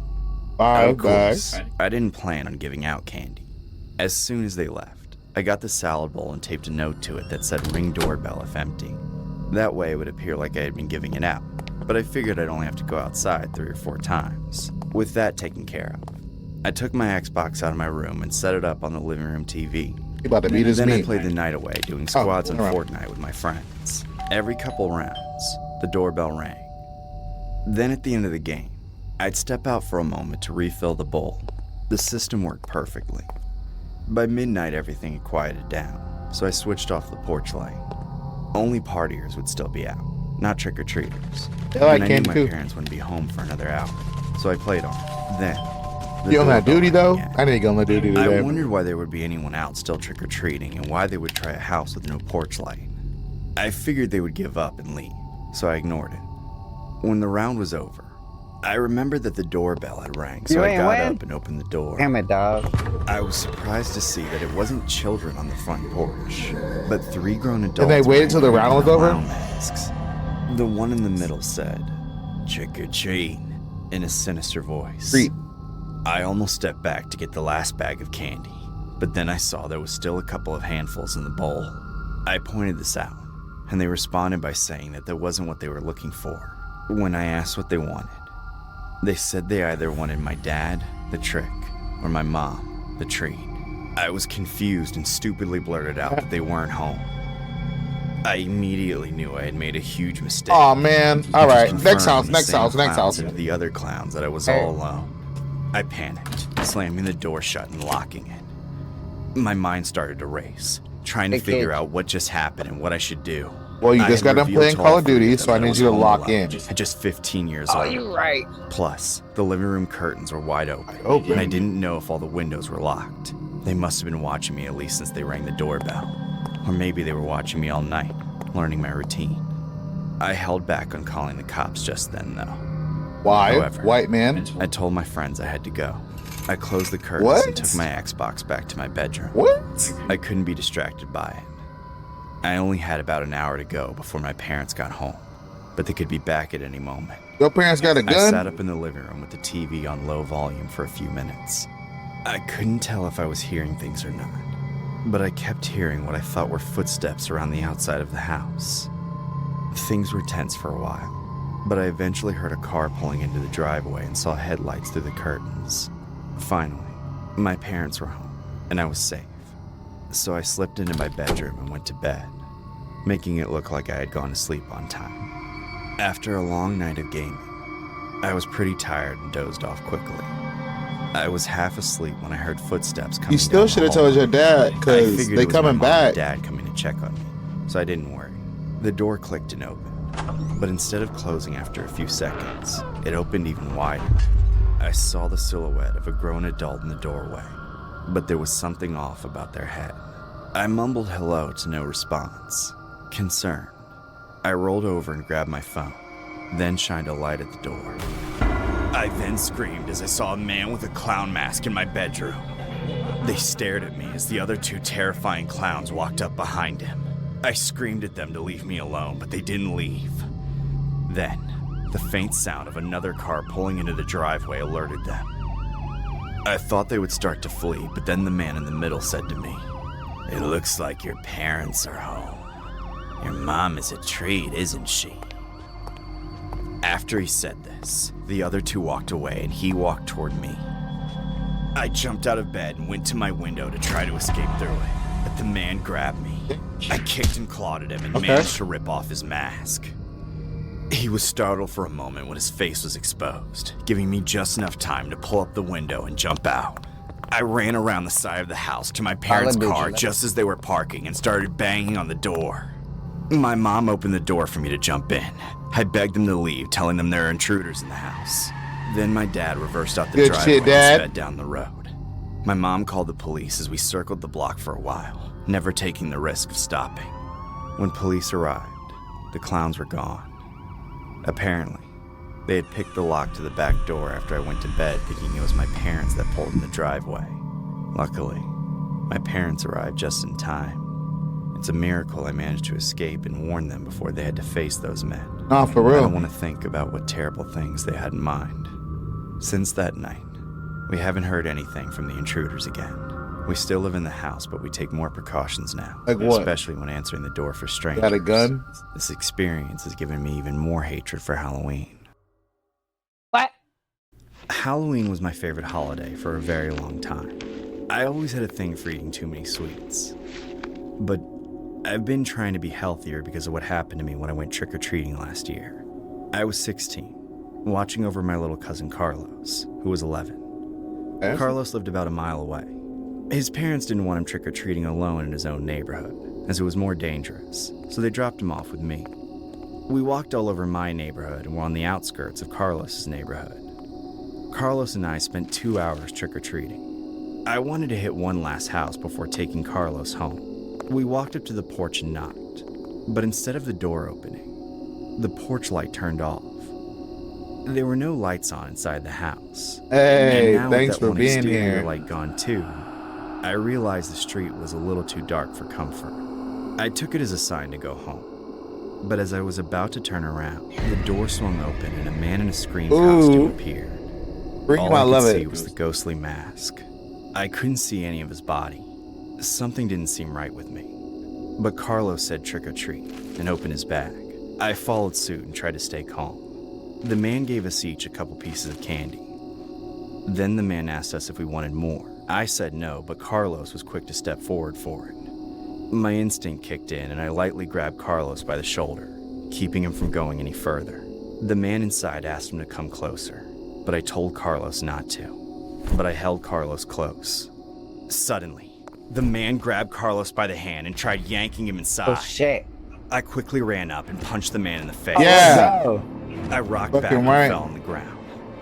Speaker 1: 5
Speaker 18: Of course,
Speaker 1: bags?
Speaker 18: I didn't plan on giving out candy. As soon as they left, I got the salad bowl and taped a note to it that said "Ring doorbell if empty." That way it would appear like I had been giving it out, but I figured I'd only have to go outside 3 or 4 times. With that taken care of, I took my Xbox out of my room and set it up on the living room TV.
Speaker 1: He about to beat his
Speaker 18: Then I
Speaker 1: meat.
Speaker 18: played the night away doing squads on
Speaker 1: never mind.
Speaker 18: Fortnite with my friends. Every couple rounds, the doorbell rang. Then at the end of the game, I'd step out for a moment to refill the bowl. The system worked perfectly. By midnight, everything had quieted down, so I switched off the porch light. Only partiers would still be out, not trick-or-treaters.
Speaker 1: They like
Speaker 18: and I knew
Speaker 1: candy
Speaker 18: my
Speaker 1: too.
Speaker 18: parents wouldn't be home for another hour, so I played on it. Then, the
Speaker 1: You on that
Speaker 18: doorbell
Speaker 1: duty
Speaker 18: rang
Speaker 1: though?
Speaker 18: again.
Speaker 1: I didn't go on the duty today.
Speaker 18: I wondered why there would be anyone out still trick-or-treating and why they would try a house with no porch light. I figured they would give up and leave, so I ignored it. When the round was over, I remembered that the doorbell had rang, so
Speaker 2: You
Speaker 18: I
Speaker 2: ain't
Speaker 18: got
Speaker 2: win?
Speaker 18: up and opened the door.
Speaker 2: Damn it, dog.
Speaker 18: I was surprised to see that it wasn't children on the front porch, but 3 grown adults.
Speaker 1: And they waited till the
Speaker 18: wearing
Speaker 1: round was over?
Speaker 18: clown masks. The one in the middle said, "Trick or treat," in a sinister voice.
Speaker 1: Treat.
Speaker 18: I almost stepped back to get the last bag of candy, but then I saw there was still a couple of handfuls in the bowl. I pointed this out, and they responded by saying that that wasn't what they were looking for. When I asked what they wanted, they said they either wanted my dad, the trick, or my mom, the treat. I was confused and stupidly blurted out that they weren't home. I immediately knew I had made a huge mistake.
Speaker 1: Aw, man. All
Speaker 18: It just
Speaker 1: right. Next
Speaker 18: confirmed
Speaker 1: house,
Speaker 18: the
Speaker 1: next
Speaker 18: same
Speaker 1: house, next
Speaker 18: clowns
Speaker 1: house.
Speaker 18: and the other clowns that I was
Speaker 1: Hey.
Speaker 18: all alone. I panicked, slamming the door shut and locking it. My mind started to race, trying to
Speaker 2: Hey,
Speaker 18: figure
Speaker 2: kid.
Speaker 18: out what just happened and what I should do.
Speaker 1: Well, you
Speaker 18: I
Speaker 1: just
Speaker 18: had
Speaker 1: got done
Speaker 18: revealed
Speaker 1: playing
Speaker 18: to
Speaker 1: Call
Speaker 18: all
Speaker 1: of
Speaker 18: 3
Speaker 1: Duty,
Speaker 18: them
Speaker 1: so I
Speaker 18: that
Speaker 1: need
Speaker 18: was
Speaker 1: you to
Speaker 18: home
Speaker 1: lock
Speaker 18: alone,
Speaker 1: in.
Speaker 18: at just 15 years
Speaker 2: Oh,
Speaker 18: old.
Speaker 2: you right.
Speaker 18: Plus, the living room curtains were wide open,
Speaker 1: Open.
Speaker 18: and I didn't know if all the windows were locked. They must have been watching me at least since they rang the doorbell. Or maybe they were watching me all night, learning my routine. I held back on calling the cops just then, though.
Speaker 1: Why?
Speaker 18: However,
Speaker 1: White man?
Speaker 18: I told my friends I had to go. I closed the curtains
Speaker 1: What?
Speaker 18: and took my Xbox back to my bedroom.
Speaker 1: What?
Speaker 18: I couldn't be distracted by it. I only had about an hour to go before my parents got home, but they could be back at any moment.
Speaker 1: Your parents got a
Speaker 18: I sat
Speaker 1: gun?
Speaker 18: up in the living room with the TV on low volume for a few minutes. I couldn't tell if I was hearing things or not, but I kept hearing what I thought were footsteps around the outside of the house. Things were tense for a while, but I eventually heard a car pulling into the driveway and saw headlights through the curtains. Finally, my parents were home, and I was safe. So I slipped into my bedroom and went to bed, making it look like I had gone to sleep on time. After a long night of gaming, I was pretty tired and dozed off quickly. I was half asleep when I heard footsteps coming.
Speaker 1: You still
Speaker 18: down
Speaker 1: should
Speaker 18: the
Speaker 1: have told
Speaker 18: hall.
Speaker 1: your dad,
Speaker 18: I
Speaker 1: because
Speaker 18: figured
Speaker 1: they
Speaker 18: it was my
Speaker 1: coming
Speaker 18: mom
Speaker 1: back.
Speaker 18: and dad coming to check on me, so I didn't worry. The door clicked and opened, but instead of closing after a few seconds, it opened even wider. I saw the silhouette of a grown adult in the doorway, but there was something off about their head. I mumbled hello to no response. Concerned, I rolled over and grabbed my phone, then shined a light at the door. I then screamed as I saw a man with a clown mask in my bedroom. They stared at me as the other 2 terrifying clowns walked up behind him. I screamed at them to leave me alone, but they didn't leave. Then, the faint sound of another car pulling into the driveway alerted them. I thought they would start to flee, but then the man in the middle said to me, "It looks like your parents are home. Your mom is a treat, isn't she?" After he said this, the other 2 walked away and he walked toward me. I jumped out of bed and went to my window to try to escape through it, but the man grabbed me. I kicked and clawed at him and managed to rip off his mask. He was startled for a moment when his face was exposed, giving me just enough time to pull up the window and jump out. I ran around the side of the house to my parents' car just as they were parking and started banging on the door. My mom opened the door for me to jump in. I begged them to leave, telling them there are intruders in the house. Then my dad reversed out the
Speaker 1: Good
Speaker 18: driveway
Speaker 1: shit, Dad.
Speaker 18: and sped down the road. My mom called the police as we circled the block for a while, never taking the risk of stopping. When police arrived, the clowns were gone. Apparently, they had picked the lock to the back door after I went to bed, thinking it was my parents that pulled in the driveway. Luckily, my parents arrived just in time. It's a miracle I managed to escape and warn them before they had to face those men.
Speaker 1: Nah, for
Speaker 18: I
Speaker 1: real.
Speaker 18: don't want to think about what terrible things they had in mind. Since that night, we haven't heard anything from the intruders again. We still live in the house, but we take more precautions now.
Speaker 1: Like what?
Speaker 18: Especially when answering the door for strangers.
Speaker 1: Got a gun?
Speaker 18: This experience has given me even more hatred for Halloween.
Speaker 2: What?
Speaker 18: Halloween was my favorite holiday for a very long time. I always had a thing for eating too many sweets. But I've been trying to be healthier because of what happened to me when I went trick-or-treating last year. I was 16, watching over my little cousin Carlos, who was 11. Carlos lived about a mile away. His parents didn't want him trick-or-treating alone in his own neighborhood, as it was more dangerous, so they dropped him off with me. We walked all over my neighborhood and were on the outskirts of Carlos's neighborhood. Carlos and I spent 2 hours trick-or-treating. I wanted to hit one last house before taking Carlos home. We walked up to the porch and knocked, but instead of the door opening, the porch light turned off. There were no lights on inside the house.
Speaker 1: Hey,
Speaker 18: and now
Speaker 1: thanks
Speaker 18: with that
Speaker 1: for
Speaker 18: one
Speaker 1: being
Speaker 18: exterior
Speaker 1: here.
Speaker 18: light gone too, I realized the street was a little too dark for comfort. I took it as a sign to go home. But as I was about to turn around, the door swung open and a man in a Scream costume appeared. All I could see was the ghostly mask. I couldn't see any of his body. Something didn't seem right with me. But Carlos said trick or treat and opened his bag. I followed suit and tried to stay calm. The man gave us each a couple pieces of candy. Then the man asked us if we wanted more. I said no, but Carlos was quick to step forward for it. My instinct kicked in and I lightly grabbed Carlos by the shoulder, keeping him from going any further. The man inside asked him to come closer, but I told Carlos not to. But I held Carlos close. Suddenly, the man grabbed Carlos by the hand and tried yanking him inside.
Speaker 2: Oh shit.
Speaker 18: I quickly ran up and punched the man in the face.
Speaker 1: Yeah.
Speaker 2: Oh,
Speaker 18: I rocked back and fell on the ground.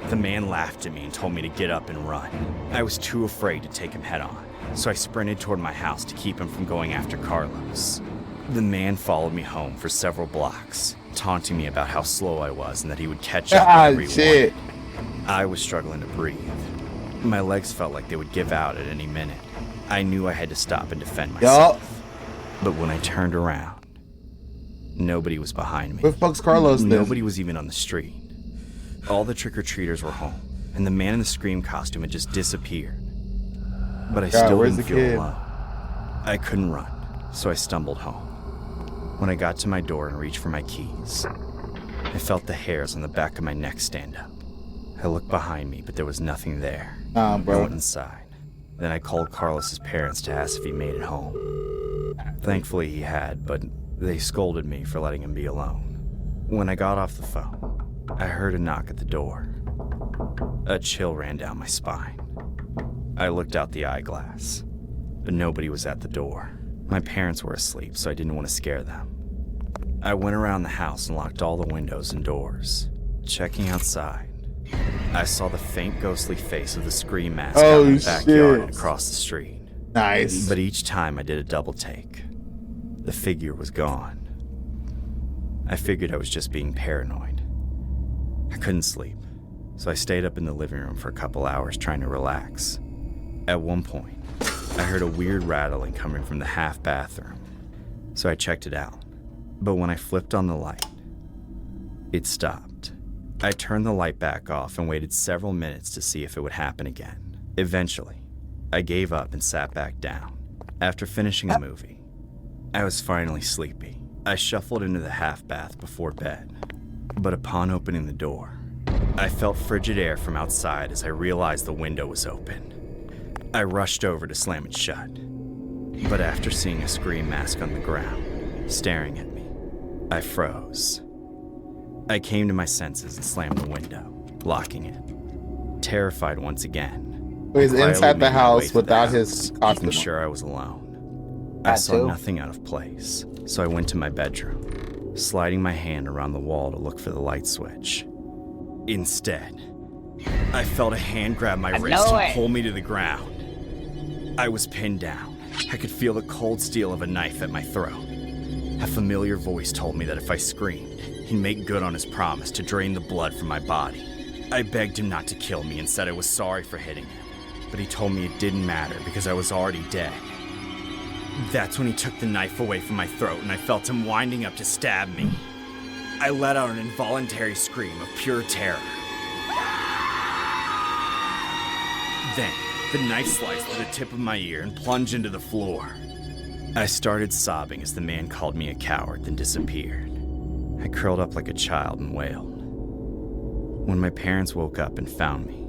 Speaker 18: The man laughed at me and told me to get up and run. I was too afraid to take him head on, so I sprinted toward my house to keep him from going after Carlos. The man followed me home for several blocks, taunting me about how slow I was and that he would catch up every
Speaker 1: shit.
Speaker 18: I was struggling to breathe. My legs felt like they would give out at any minute. I knew I had to stop and defend myself. But when I turned around, nobody was behind me.
Speaker 1: Where the fuck's Carlos then?
Speaker 18: Nobody was even on the street. All the trick-or-treaters were home, and the man in the Scream costume had just disappeared. But I still didn't feel alone. I couldn't run, so I stumbled home. When I got to my door and reached for my keys, I felt the hairs on the back of my neck stand up. I looked behind me, but there was nothing there.
Speaker 1: Nah, bro.
Speaker 18: I went inside. Then I called Carlos's parents to ask if he made it home. Thankfully he had, but they scolded me for letting him be alone. When I got off the phone, I heard a knock at the door. A chill ran down my spine. I looked out the eyeglass, but nobody was at the door. My parents were asleep, so I didn't want to scare them. I went around the house and locked all the windows and doors. Checking outside, I saw the faint ghostly face of the Scream mask out in the backyard and across the street.
Speaker 1: Nice.
Speaker 18: But each time I did a double take, the figure was gone. I figured I was just being paranoid. I couldn't sleep, so I stayed up in the living room for a couple hours trying to relax. At one point, I heard a weird rattling coming from the half bathroom, so I checked it out. But when I flipped on the light, it stopped. I turned the light back off and waited several minutes to see if it would happen again. Eventually, I gave up and sat back down. After finishing a movie, I was finally sleepy. I shuffled into the half bath before bed. But upon opening the door, I felt frigid air from outside as I realized the window was open. I rushed over to slam it shut. But after seeing a Scream mask on the ground, staring at me, I froze. I came to my senses and slammed the window, locking it. Terrified once again,
Speaker 1: He's
Speaker 18: I quietly
Speaker 1: inside the
Speaker 18: made my way
Speaker 1: house
Speaker 18: through
Speaker 1: without
Speaker 18: the
Speaker 1: his
Speaker 18: house,
Speaker 1: costume
Speaker 18: keeping
Speaker 1: on.
Speaker 18: sure I was alone. I saw nothing out of place, so I went to my bedroom, sliding my hand around the wall to look for the light switch. Instead, I felt a hand grab my wrist and pull me to the ground. I was pinned down. I could feel the cold steel of a knife at my throat. A familiar voice told me that if I screamed, he'd make good on his promise to drain the blood from my body. I begged him not to kill me and said I was sorry for hitting him, but he told me it didn't matter because I was already dead. That's when he took the knife away from my throat and I felt him winding up to stab me. I let out an involuntary scream of pure terror. Then, the knife sliced through the tip of my ear and plunged into the floor. I started sobbing as the man called me a coward, then disappeared. I curled up like a child and wailed. When my parents woke up and found me,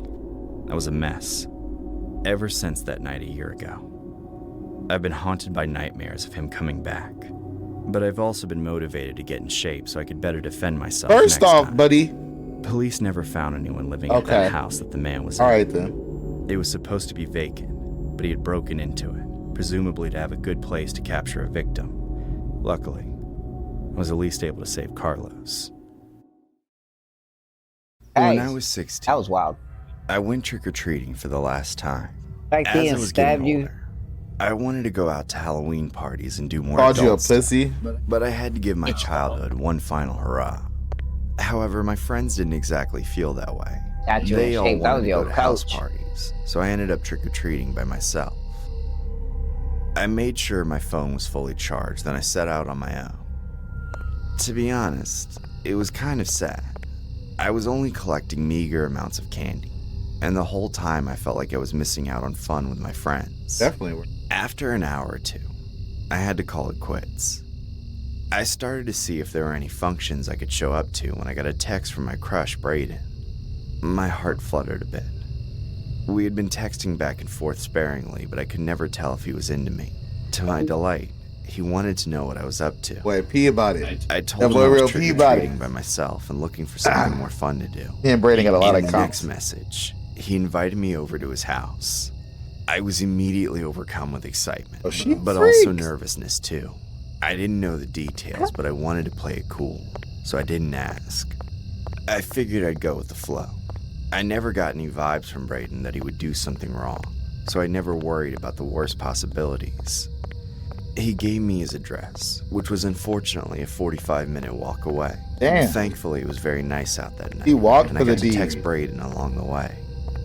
Speaker 18: I was a mess. Ever since that night a year ago, I've been haunted by nightmares of him coming back. But I've also been motivated to get in shape so I could better defend myself.
Speaker 1: First
Speaker 18: next
Speaker 1: off,
Speaker 18: time.
Speaker 1: buddy.
Speaker 18: Police never found anyone living in that house that the man was in.
Speaker 1: All right, then.
Speaker 18: It was supposed to be vacant, but he had broken into it, presumably to have a good place to capture a victim. Luckily, I was at least able to save Carlos. When I was 16,
Speaker 2: that was wild.
Speaker 18: I went trick-or-treating for the last time.
Speaker 2: Like
Speaker 18: As
Speaker 2: he
Speaker 18: I was getting
Speaker 2: stabbed you.
Speaker 18: older, I wanted to go out to Halloween parties and do more
Speaker 1: Called you a
Speaker 18: adult stuff,
Speaker 1: pussy?
Speaker 18: but I had to give my childhood one final hurrah. However, my friends didn't exactly feel that way.
Speaker 2: Got you
Speaker 18: They
Speaker 2: in
Speaker 18: all
Speaker 2: shape. That
Speaker 18: wanted
Speaker 2: was
Speaker 18: to go
Speaker 2: your
Speaker 18: to house
Speaker 2: coach.
Speaker 18: parties, so I ended up trick-or-treating by myself. I made sure my phone was fully charged, then I set out on my own. To be honest, it was kind of sad. I was only collecting meager amounts of candy, and the whole time I felt like I was missing out on fun with my friends.
Speaker 1: Definitely.
Speaker 18: After an hour or two, I had to call it quits. I started to see if there were any functions I could show up to when I got a text from my crush, Braden. My heart fluttered a bit. We had been texting back and forth sparingly, but I could never tell if he was into me. To my delight, he wanted to know what I was up to.
Speaker 1: Wait, pee about it.
Speaker 18: I
Speaker 1: That
Speaker 18: told him
Speaker 1: boy
Speaker 18: I was
Speaker 1: real pee about
Speaker 18: trick-or-treating by myself and looking for something more fun to do.
Speaker 1: He and Braden got a lot
Speaker 18: In
Speaker 1: of
Speaker 18: the
Speaker 1: comps.
Speaker 18: next message, he invited me over to his house. I was immediately overcome with excitement, but also nervousness too. I didn't know the details, but I wanted to play it cool, so I didn't ask. I figured I'd go with the flow. I never got any vibes from Braden that he would do something wrong, so I never worried about the worst possibilities. He gave me his address, which was unfortunately a 45-minute walk away.
Speaker 1: Damn.
Speaker 18: Thankfully, it was very nice out that night.
Speaker 1: He walked
Speaker 18: and
Speaker 1: for
Speaker 18: I got
Speaker 1: the
Speaker 18: to
Speaker 1: D.
Speaker 18: text Braden along the way.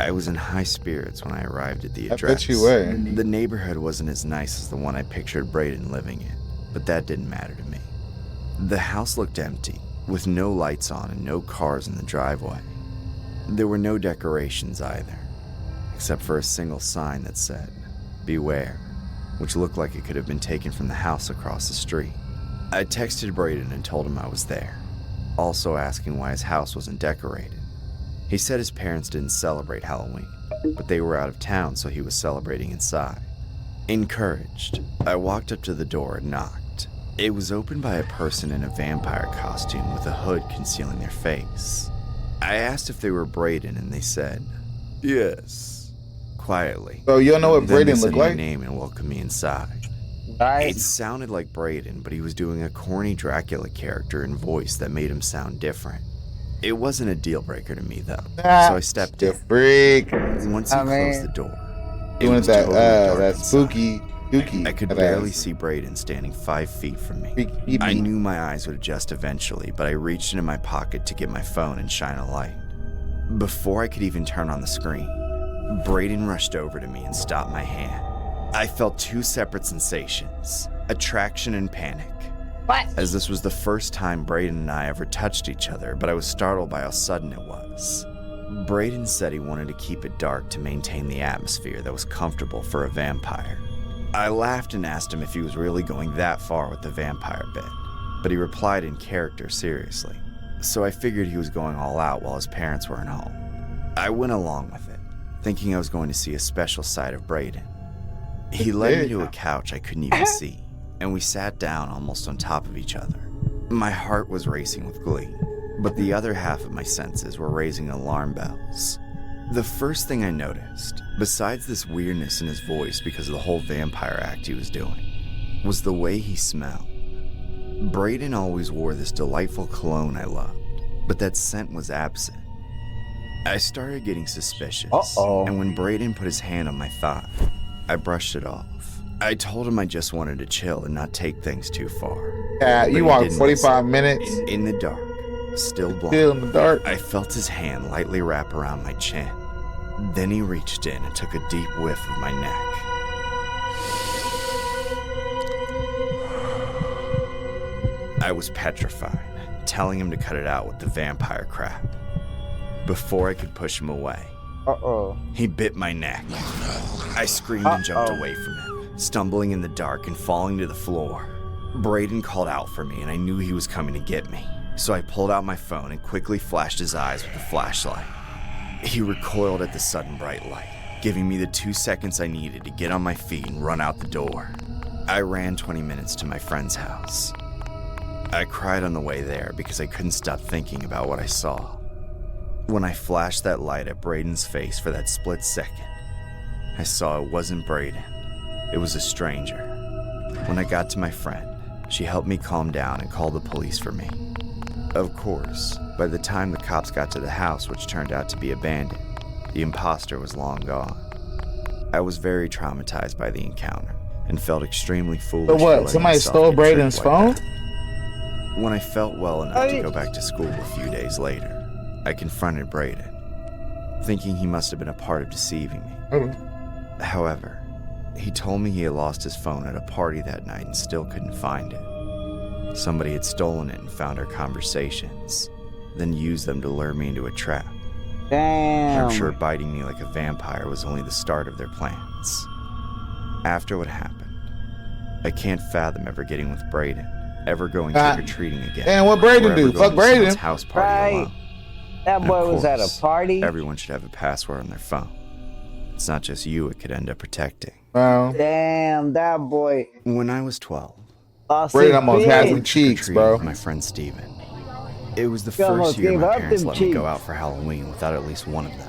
Speaker 18: I was in high spirits when I arrived at the
Speaker 1: I
Speaker 18: address.
Speaker 1: bet you were.
Speaker 18: The neighborhood wasn't as nice as the one I pictured Braden living in, but that didn't matter to me. The house looked empty, with no lights on and no cars in the driveway. There were no decorations either, except for a single sign that said, "Beware," which looked like it could have been taken from the house across the street. I texted Braden and told him I was there, also asking why his house wasn't decorated. He said his parents didn't celebrate Halloween, but they were out of town, so he was celebrating inside. Encouraged, I walked up to the door and knocked. It was opened by a person in a vampire costume with a hood concealing their face. I asked if they were Braden, and they said, "Yes," quietly.
Speaker 1: So you don't know what
Speaker 18: Then
Speaker 1: Braden
Speaker 18: they said
Speaker 1: looked
Speaker 18: my
Speaker 1: like?
Speaker 18: name and welcomed me inside.
Speaker 2: Right.
Speaker 18: It sounded like Braden, but he was doing a corny Dracula character and voice that made him sound different. It wasn't a deal breaker to me though, so I stepped in.
Speaker 1: Freak.
Speaker 18: Once he
Speaker 1: I
Speaker 18: closed
Speaker 1: mean,
Speaker 18: the door,
Speaker 1: he
Speaker 18: it
Speaker 1: wanted
Speaker 18: was
Speaker 1: that
Speaker 18: totally dark
Speaker 1: that
Speaker 18: inside.
Speaker 1: spooky dookie.
Speaker 18: I could
Speaker 1: that
Speaker 18: barely
Speaker 1: ass.
Speaker 18: see Braden standing 5 feet from me.
Speaker 1: Freaky.
Speaker 18: I knew my eyes would adjust eventually, but I reached into my pocket to get my phone and shine a light. Before I could even turn on the screen, Braden rushed over to me and stopped my hand. I felt two separate sensations, attraction and panic.
Speaker 2: What?
Speaker 18: As this was the first time Braden and I ever touched each other, but I was startled by how sudden it was. Braden said he wanted to keep it dark to maintain the atmosphere that was comfortable for a vampire. I laughed and asked him if he was really going that far with the vampire bit, but he replied in character seriously, so I figured he was going all out while his parents weren't home. I went along with it, thinking I was going to see a special side of Braden. He led me to a couch I couldn't even see, and we sat down almost on top of each other. My heart was racing with glee, but the other half of my senses were raising alarm bells. The first thing I noticed, besides this weirdness in his voice because of the whole vampire act he was doing, was the way he smelled. Braden always wore this delightful cologne I loved, but that scent was absent. I started getting suspicious, and when Braden put his hand on my thigh, I brushed it off. I told him I just wanted to chill and not take things too far.
Speaker 1: Yeah,
Speaker 18: But
Speaker 1: you
Speaker 18: he
Speaker 1: walked
Speaker 18: didn't
Speaker 1: 45
Speaker 18: listen.
Speaker 1: minutes.
Speaker 18: In the dark, still blind.
Speaker 1: Still in the dark.
Speaker 18: I felt his hand lightly wrap around my chin. Then he reached in and took a deep whiff of my neck. I was petrified, telling him to cut it out with the vampire crap. Before I could push him away, he bit my neck. I screamed and jumped away from him, stumbling in the dark and falling to the floor. Braden called out for me, and I knew he was coming to get me, so I pulled out my phone and quickly flashed his eyes with the flashlight. He recoiled at the sudden bright light, giving me the 2 seconds I needed to get on my feet and run out the door. I ran 20 minutes to my friend's house. I cried on the way there because I couldn't stop thinking about what I saw. When I flashed that light at Braden's face for that split second, I saw it wasn't Braden. It was a stranger. When I got to my friend, she helped me calm down and called the police for me. Of course, by the time the cops got to the house, which turned out to be abandoned, the imposter was long gone. I was very traumatized by the encounter and felt extremely foolish.
Speaker 1: So
Speaker 18: for
Speaker 1: what?
Speaker 18: letting
Speaker 1: Somebody
Speaker 18: myself
Speaker 1: stole
Speaker 18: get
Speaker 1: Braden's
Speaker 18: tricked like
Speaker 1: phone?
Speaker 18: that. When I felt well enough to go back to school a few days later, I confronted Braden, thinking he must have been a part of deceiving me. However, he told me he had lost his phone at a party that night and still couldn't find it. Somebody had stolen it and found our conversations, then used them to lure me into a trap.
Speaker 2: Damn.
Speaker 18: I'm sure biting me like a vampire was only the start of their plans. After what happened, I can't fathom ever getting with Braden, ever going trick-or-treating again.
Speaker 1: Damn, what Braden
Speaker 18: or
Speaker 1: do?
Speaker 18: ever
Speaker 1: Fuck
Speaker 18: going to someone's
Speaker 1: Braden.
Speaker 18: house party
Speaker 2: Right.
Speaker 18: alone.
Speaker 2: That
Speaker 18: And
Speaker 2: boy
Speaker 18: of
Speaker 2: was at a
Speaker 18: course,
Speaker 2: party.
Speaker 18: Everyone should have a password on their phone. It's not just you it could end up protecting.
Speaker 1: Wow.
Speaker 2: Damn, that boy.
Speaker 18: When I was 12,
Speaker 1: Braden almost had
Speaker 18: I
Speaker 1: some cheeks,
Speaker 18: trick-or-treating
Speaker 1: bro.
Speaker 18: with my friend Steven. It was the
Speaker 2: You almost
Speaker 18: first year
Speaker 2: gave
Speaker 18: my
Speaker 2: up
Speaker 18: parents
Speaker 2: them
Speaker 18: let me go
Speaker 2: cheeks.
Speaker 18: out for Halloween without at least one of them.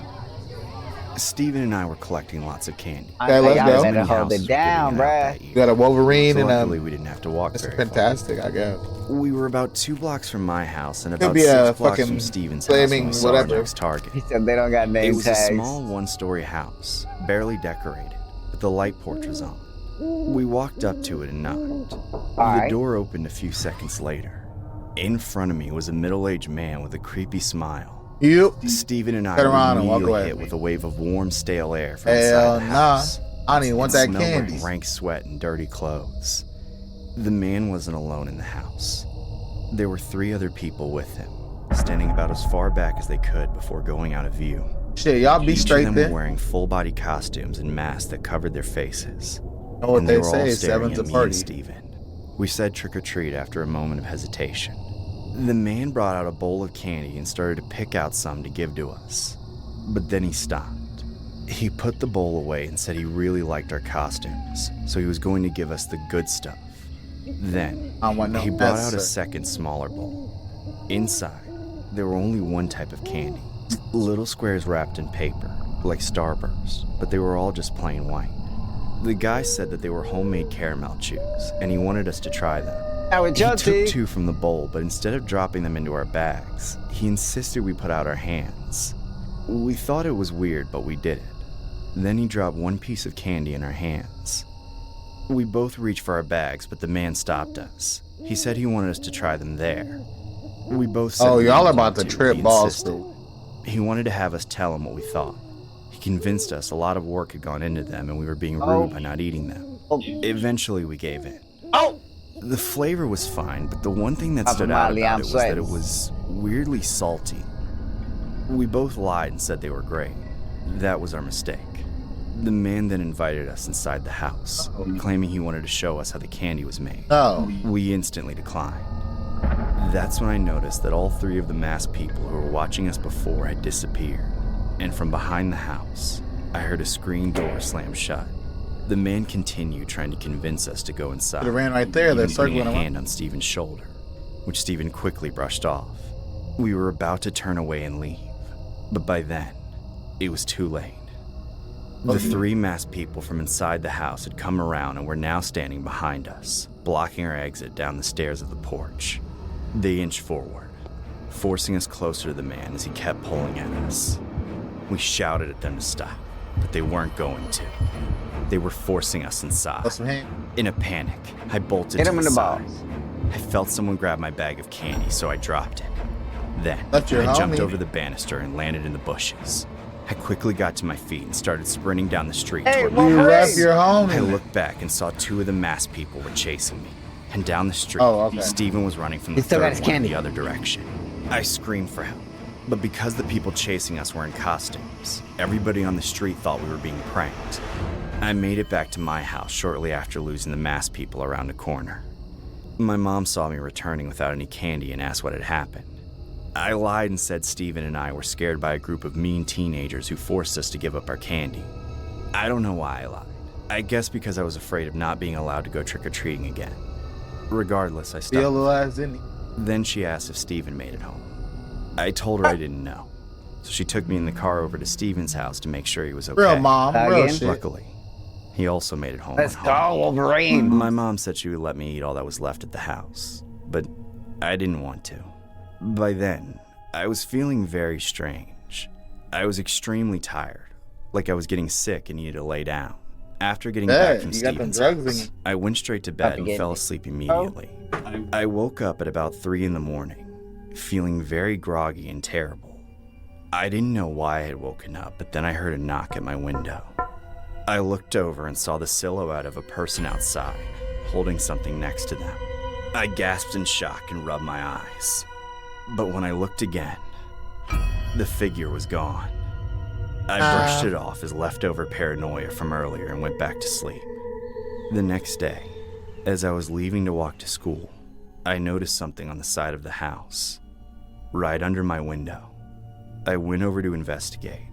Speaker 18: Steven and I were collecting lots of candy.
Speaker 1: Okay, let's
Speaker 2: y'all
Speaker 1: go.
Speaker 2: better
Speaker 18: Many
Speaker 2: hold
Speaker 18: houses
Speaker 2: it
Speaker 18: were
Speaker 2: down,
Speaker 18: giving it out
Speaker 2: bruh.
Speaker 18: that year.
Speaker 1: You got a Wolverine
Speaker 18: So
Speaker 1: and
Speaker 18: luckily
Speaker 1: a.
Speaker 18: we didn't have to walk
Speaker 1: That's
Speaker 18: very far.
Speaker 1: fantastic, I guess.
Speaker 18: We were about 2 blocks from my house and
Speaker 1: Could
Speaker 18: about
Speaker 1: be
Speaker 18: 6
Speaker 1: a
Speaker 18: blocks
Speaker 1: fucking
Speaker 18: from Steven's house when
Speaker 1: flaming
Speaker 18: we saw our
Speaker 1: whatever.
Speaker 18: next target.
Speaker 2: He said they don't got name
Speaker 18: It was
Speaker 2: tags.
Speaker 18: a small one-story house, barely decorated, but the light porch was on. We walked up to it and knocked. The
Speaker 2: Alright.
Speaker 18: door opened a few seconds later. In front of me was a middle-aged man with a creepy smile.
Speaker 1: You.
Speaker 18: Steven and I
Speaker 1: Turn
Speaker 18: were
Speaker 1: around and walk
Speaker 18: immediately
Speaker 1: away.
Speaker 18: hit with a wave of warm, stale air from
Speaker 1: Hell
Speaker 18: inside the
Speaker 1: nah.
Speaker 18: house.
Speaker 1: I don't even want that
Speaker 18: It smelled
Speaker 1: candy.
Speaker 18: like rank sweat and dirty clothes. The man wasn't alone in the house. There were 3 other people with him, standing about as far back as they could before going out of view.
Speaker 1: Shit, y'all be
Speaker 18: Each
Speaker 1: straight
Speaker 18: of them
Speaker 1: then.
Speaker 18: were wearing full-body costumes and masks that covered their faces.
Speaker 1: Know what
Speaker 18: And
Speaker 1: they
Speaker 18: were all
Speaker 1: say,
Speaker 18: staring
Speaker 1: seven's
Speaker 18: at
Speaker 1: a
Speaker 18: me
Speaker 1: party.
Speaker 18: and Steven. We said trick-or-treat after a moment of hesitation. The man brought out a bowl of candy and started to pick out some to give to us. But then he stopped. He put the bowl away and said he really liked our costumes, so he was going to give us the good stuff. Then,
Speaker 1: I want no
Speaker 18: he brought
Speaker 1: mess,
Speaker 18: out a
Speaker 1: sir.
Speaker 18: second smaller bowl. Inside, there were only one type of candy. Little squares wrapped in paper, like Starburst, but they were all just plain white. The guy said that they were homemade caramel chews, and he wanted us to try them.
Speaker 2: with
Speaker 18: He
Speaker 2: your
Speaker 18: took
Speaker 2: teeth.
Speaker 18: 2 from the bowl, but instead of dropping them into our bags, he insisted we put out our hands. We thought it was weird, but we did it. Then he dropped 1 piece of candy in our hands. We both reached for our bags, but the man stopped us. He said he wanted us to try them there. We both said
Speaker 1: Oh,
Speaker 18: we
Speaker 1: y'all
Speaker 18: didn't
Speaker 1: are about
Speaker 18: want
Speaker 1: to
Speaker 18: but
Speaker 1: trip
Speaker 18: he
Speaker 1: balls
Speaker 18: insisted.
Speaker 1: through.
Speaker 18: He wanted to have us tell him what we thought. He convinced us a lot of work had gone into them and we were being rude
Speaker 2: Oh.
Speaker 18: by not eating them.
Speaker 2: Oh.
Speaker 18: Eventually, we gave in.
Speaker 2: Oh!
Speaker 18: The flavor was fine, but the one thing that
Speaker 2: Papa
Speaker 18: stood out
Speaker 2: Molly,
Speaker 18: about
Speaker 2: I'm
Speaker 18: it was that it
Speaker 2: sweating.
Speaker 18: was weirdly salty. We both lied and said they were great. That was our mistake. The man then invited us inside the house, claiming he wanted to show us how the candy was made.
Speaker 1: Oh.
Speaker 18: We instantly declined. That's when I noticed that all 3 of the masked people who were watching us before had disappeared. And from behind the house, I heard a screen door slam shut. The man continued trying to convince us to go inside.
Speaker 1: Could've ran right there, they're
Speaker 18: even putting
Speaker 1: circling
Speaker 18: a
Speaker 1: around.
Speaker 18: hand on Steven's shoulder, which Steven quickly brushed off. We were about to turn away and leave, but by then, it was too late. The 3 masked people from inside the house had come around and were now standing behind us, blocking our exit down the stairs of the porch. They inched forward, forcing us closer to the man as he kept pulling at us. We shouted at them to stop, but they weren't going to. They were forcing us inside.
Speaker 1: What's some hand?
Speaker 18: In a panic, I bolted
Speaker 2: Hit
Speaker 18: to
Speaker 2: him
Speaker 18: the
Speaker 2: in the
Speaker 18: side.
Speaker 2: balls.
Speaker 18: I felt someone grab my bag of candy, so I dropped it. Then,
Speaker 1: Left your
Speaker 18: I jumped
Speaker 1: homie.
Speaker 18: over the banister and landed in the bushes. I quickly got to my feet and started sprinting down the street
Speaker 2: Hey,
Speaker 18: toward
Speaker 2: my
Speaker 18: the
Speaker 1: You
Speaker 18: house.
Speaker 1: left your homie.
Speaker 18: I looked back and saw 2 of the masked people were chasing me. And down the street,
Speaker 1: Oh, okay.
Speaker 18: Steven was running from
Speaker 2: He
Speaker 18: the
Speaker 2: still got
Speaker 18: third
Speaker 2: his
Speaker 18: one in
Speaker 2: candy.
Speaker 18: the other direction. I screamed for help. But because the people chasing us were in costumes, everybody on the street thought we were being pranked. I made it back to my house shortly after losing the masked people around a corner. My mom saw me returning without any candy and asked what had happened. I lied and said Steven and I were scared by a group of mean teenagers who forced us to give up our candy. I don't know why I lied. I guess because I was afraid of not being allowed to go trick-or-treating again. Regardless, I
Speaker 1: Steal
Speaker 18: stopped.
Speaker 1: the last, didn't he?
Speaker 18: Then she asked if Steven made it home. I told her I didn't know. so she took me in the car over to Steven's house to make sure he was okay.
Speaker 1: Real mom, real shit.
Speaker 18: Luckily, he also made it home.
Speaker 2: Let's go, Wolverine.
Speaker 18: My mom said she would let me eat all that was left at the house, but I didn't want to. By then, I was feeling very strange. I was extremely tired, like I was getting sick and needed to lay down. After getting back from Steven's house, I went straight to bed and fell asleep immediately. I woke up at about 3 in the morning, feeling very groggy and terrible. I didn't know why I had woken up, but then I heard a knock at my window. I looked over and saw the silhouette of a person outside, holding something next to them. I gasped in shock and rubbed my eyes. But when I looked again, the figure was gone. I brushed it off as leftover paranoia from earlier and went back to sleep. The next day, as I was leaving to walk to school, I noticed something on the side of the house, right under my window. I went over to investigate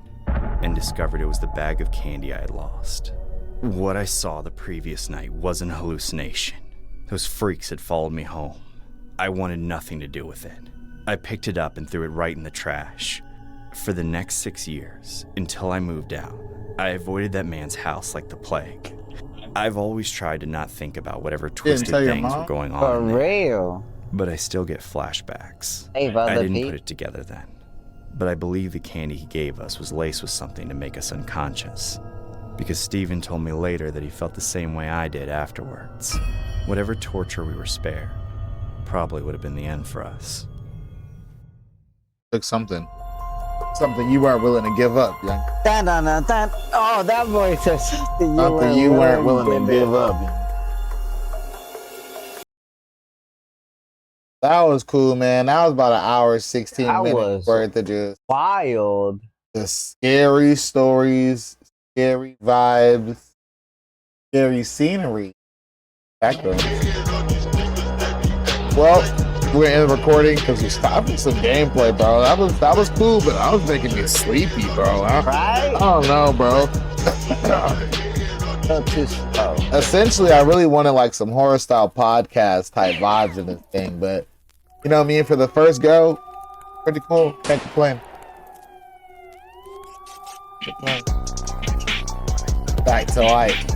Speaker 18: and discovered it was the bag of candy I had lost. What I saw the previous night wasn't a hallucination. Those freaks had followed me home. I wanted nothing to do with it. I picked it up and threw it right in the trash. For the next 6 years, until I moved out, I avoided that man's house like the plague. I've always tried to not think about whatever twisted things were going on.
Speaker 2: For real?
Speaker 18: But I still get flashbacks.
Speaker 2: Hey,
Speaker 18: I didn't put it together then. But I believe the candy he gave us was laced with something to make us unconscious. Because Steven told me later that he felt the same way I did afterwards. Whatever torture we were spared probably would have been the end for us.
Speaker 1: Took something you weren't willing to give up, young.
Speaker 2: Oh, that voice says something
Speaker 1: you weren't willing to give up. That was cool, man. That was about an hour, 16 minutes worth of just
Speaker 2: wild.
Speaker 1: The scary stories, scary vibes, scary scenery. Background. Well, we're in the recording because we stopped with some gameplay, bro. That was cool, but I was making me sleepy, bro. Right? I don't know, bro. Essentially, I really wanted like some horror style podcast type vibes in this thing, but you know what I mean? For the first go, pretty cool. Can't complain. Back to life.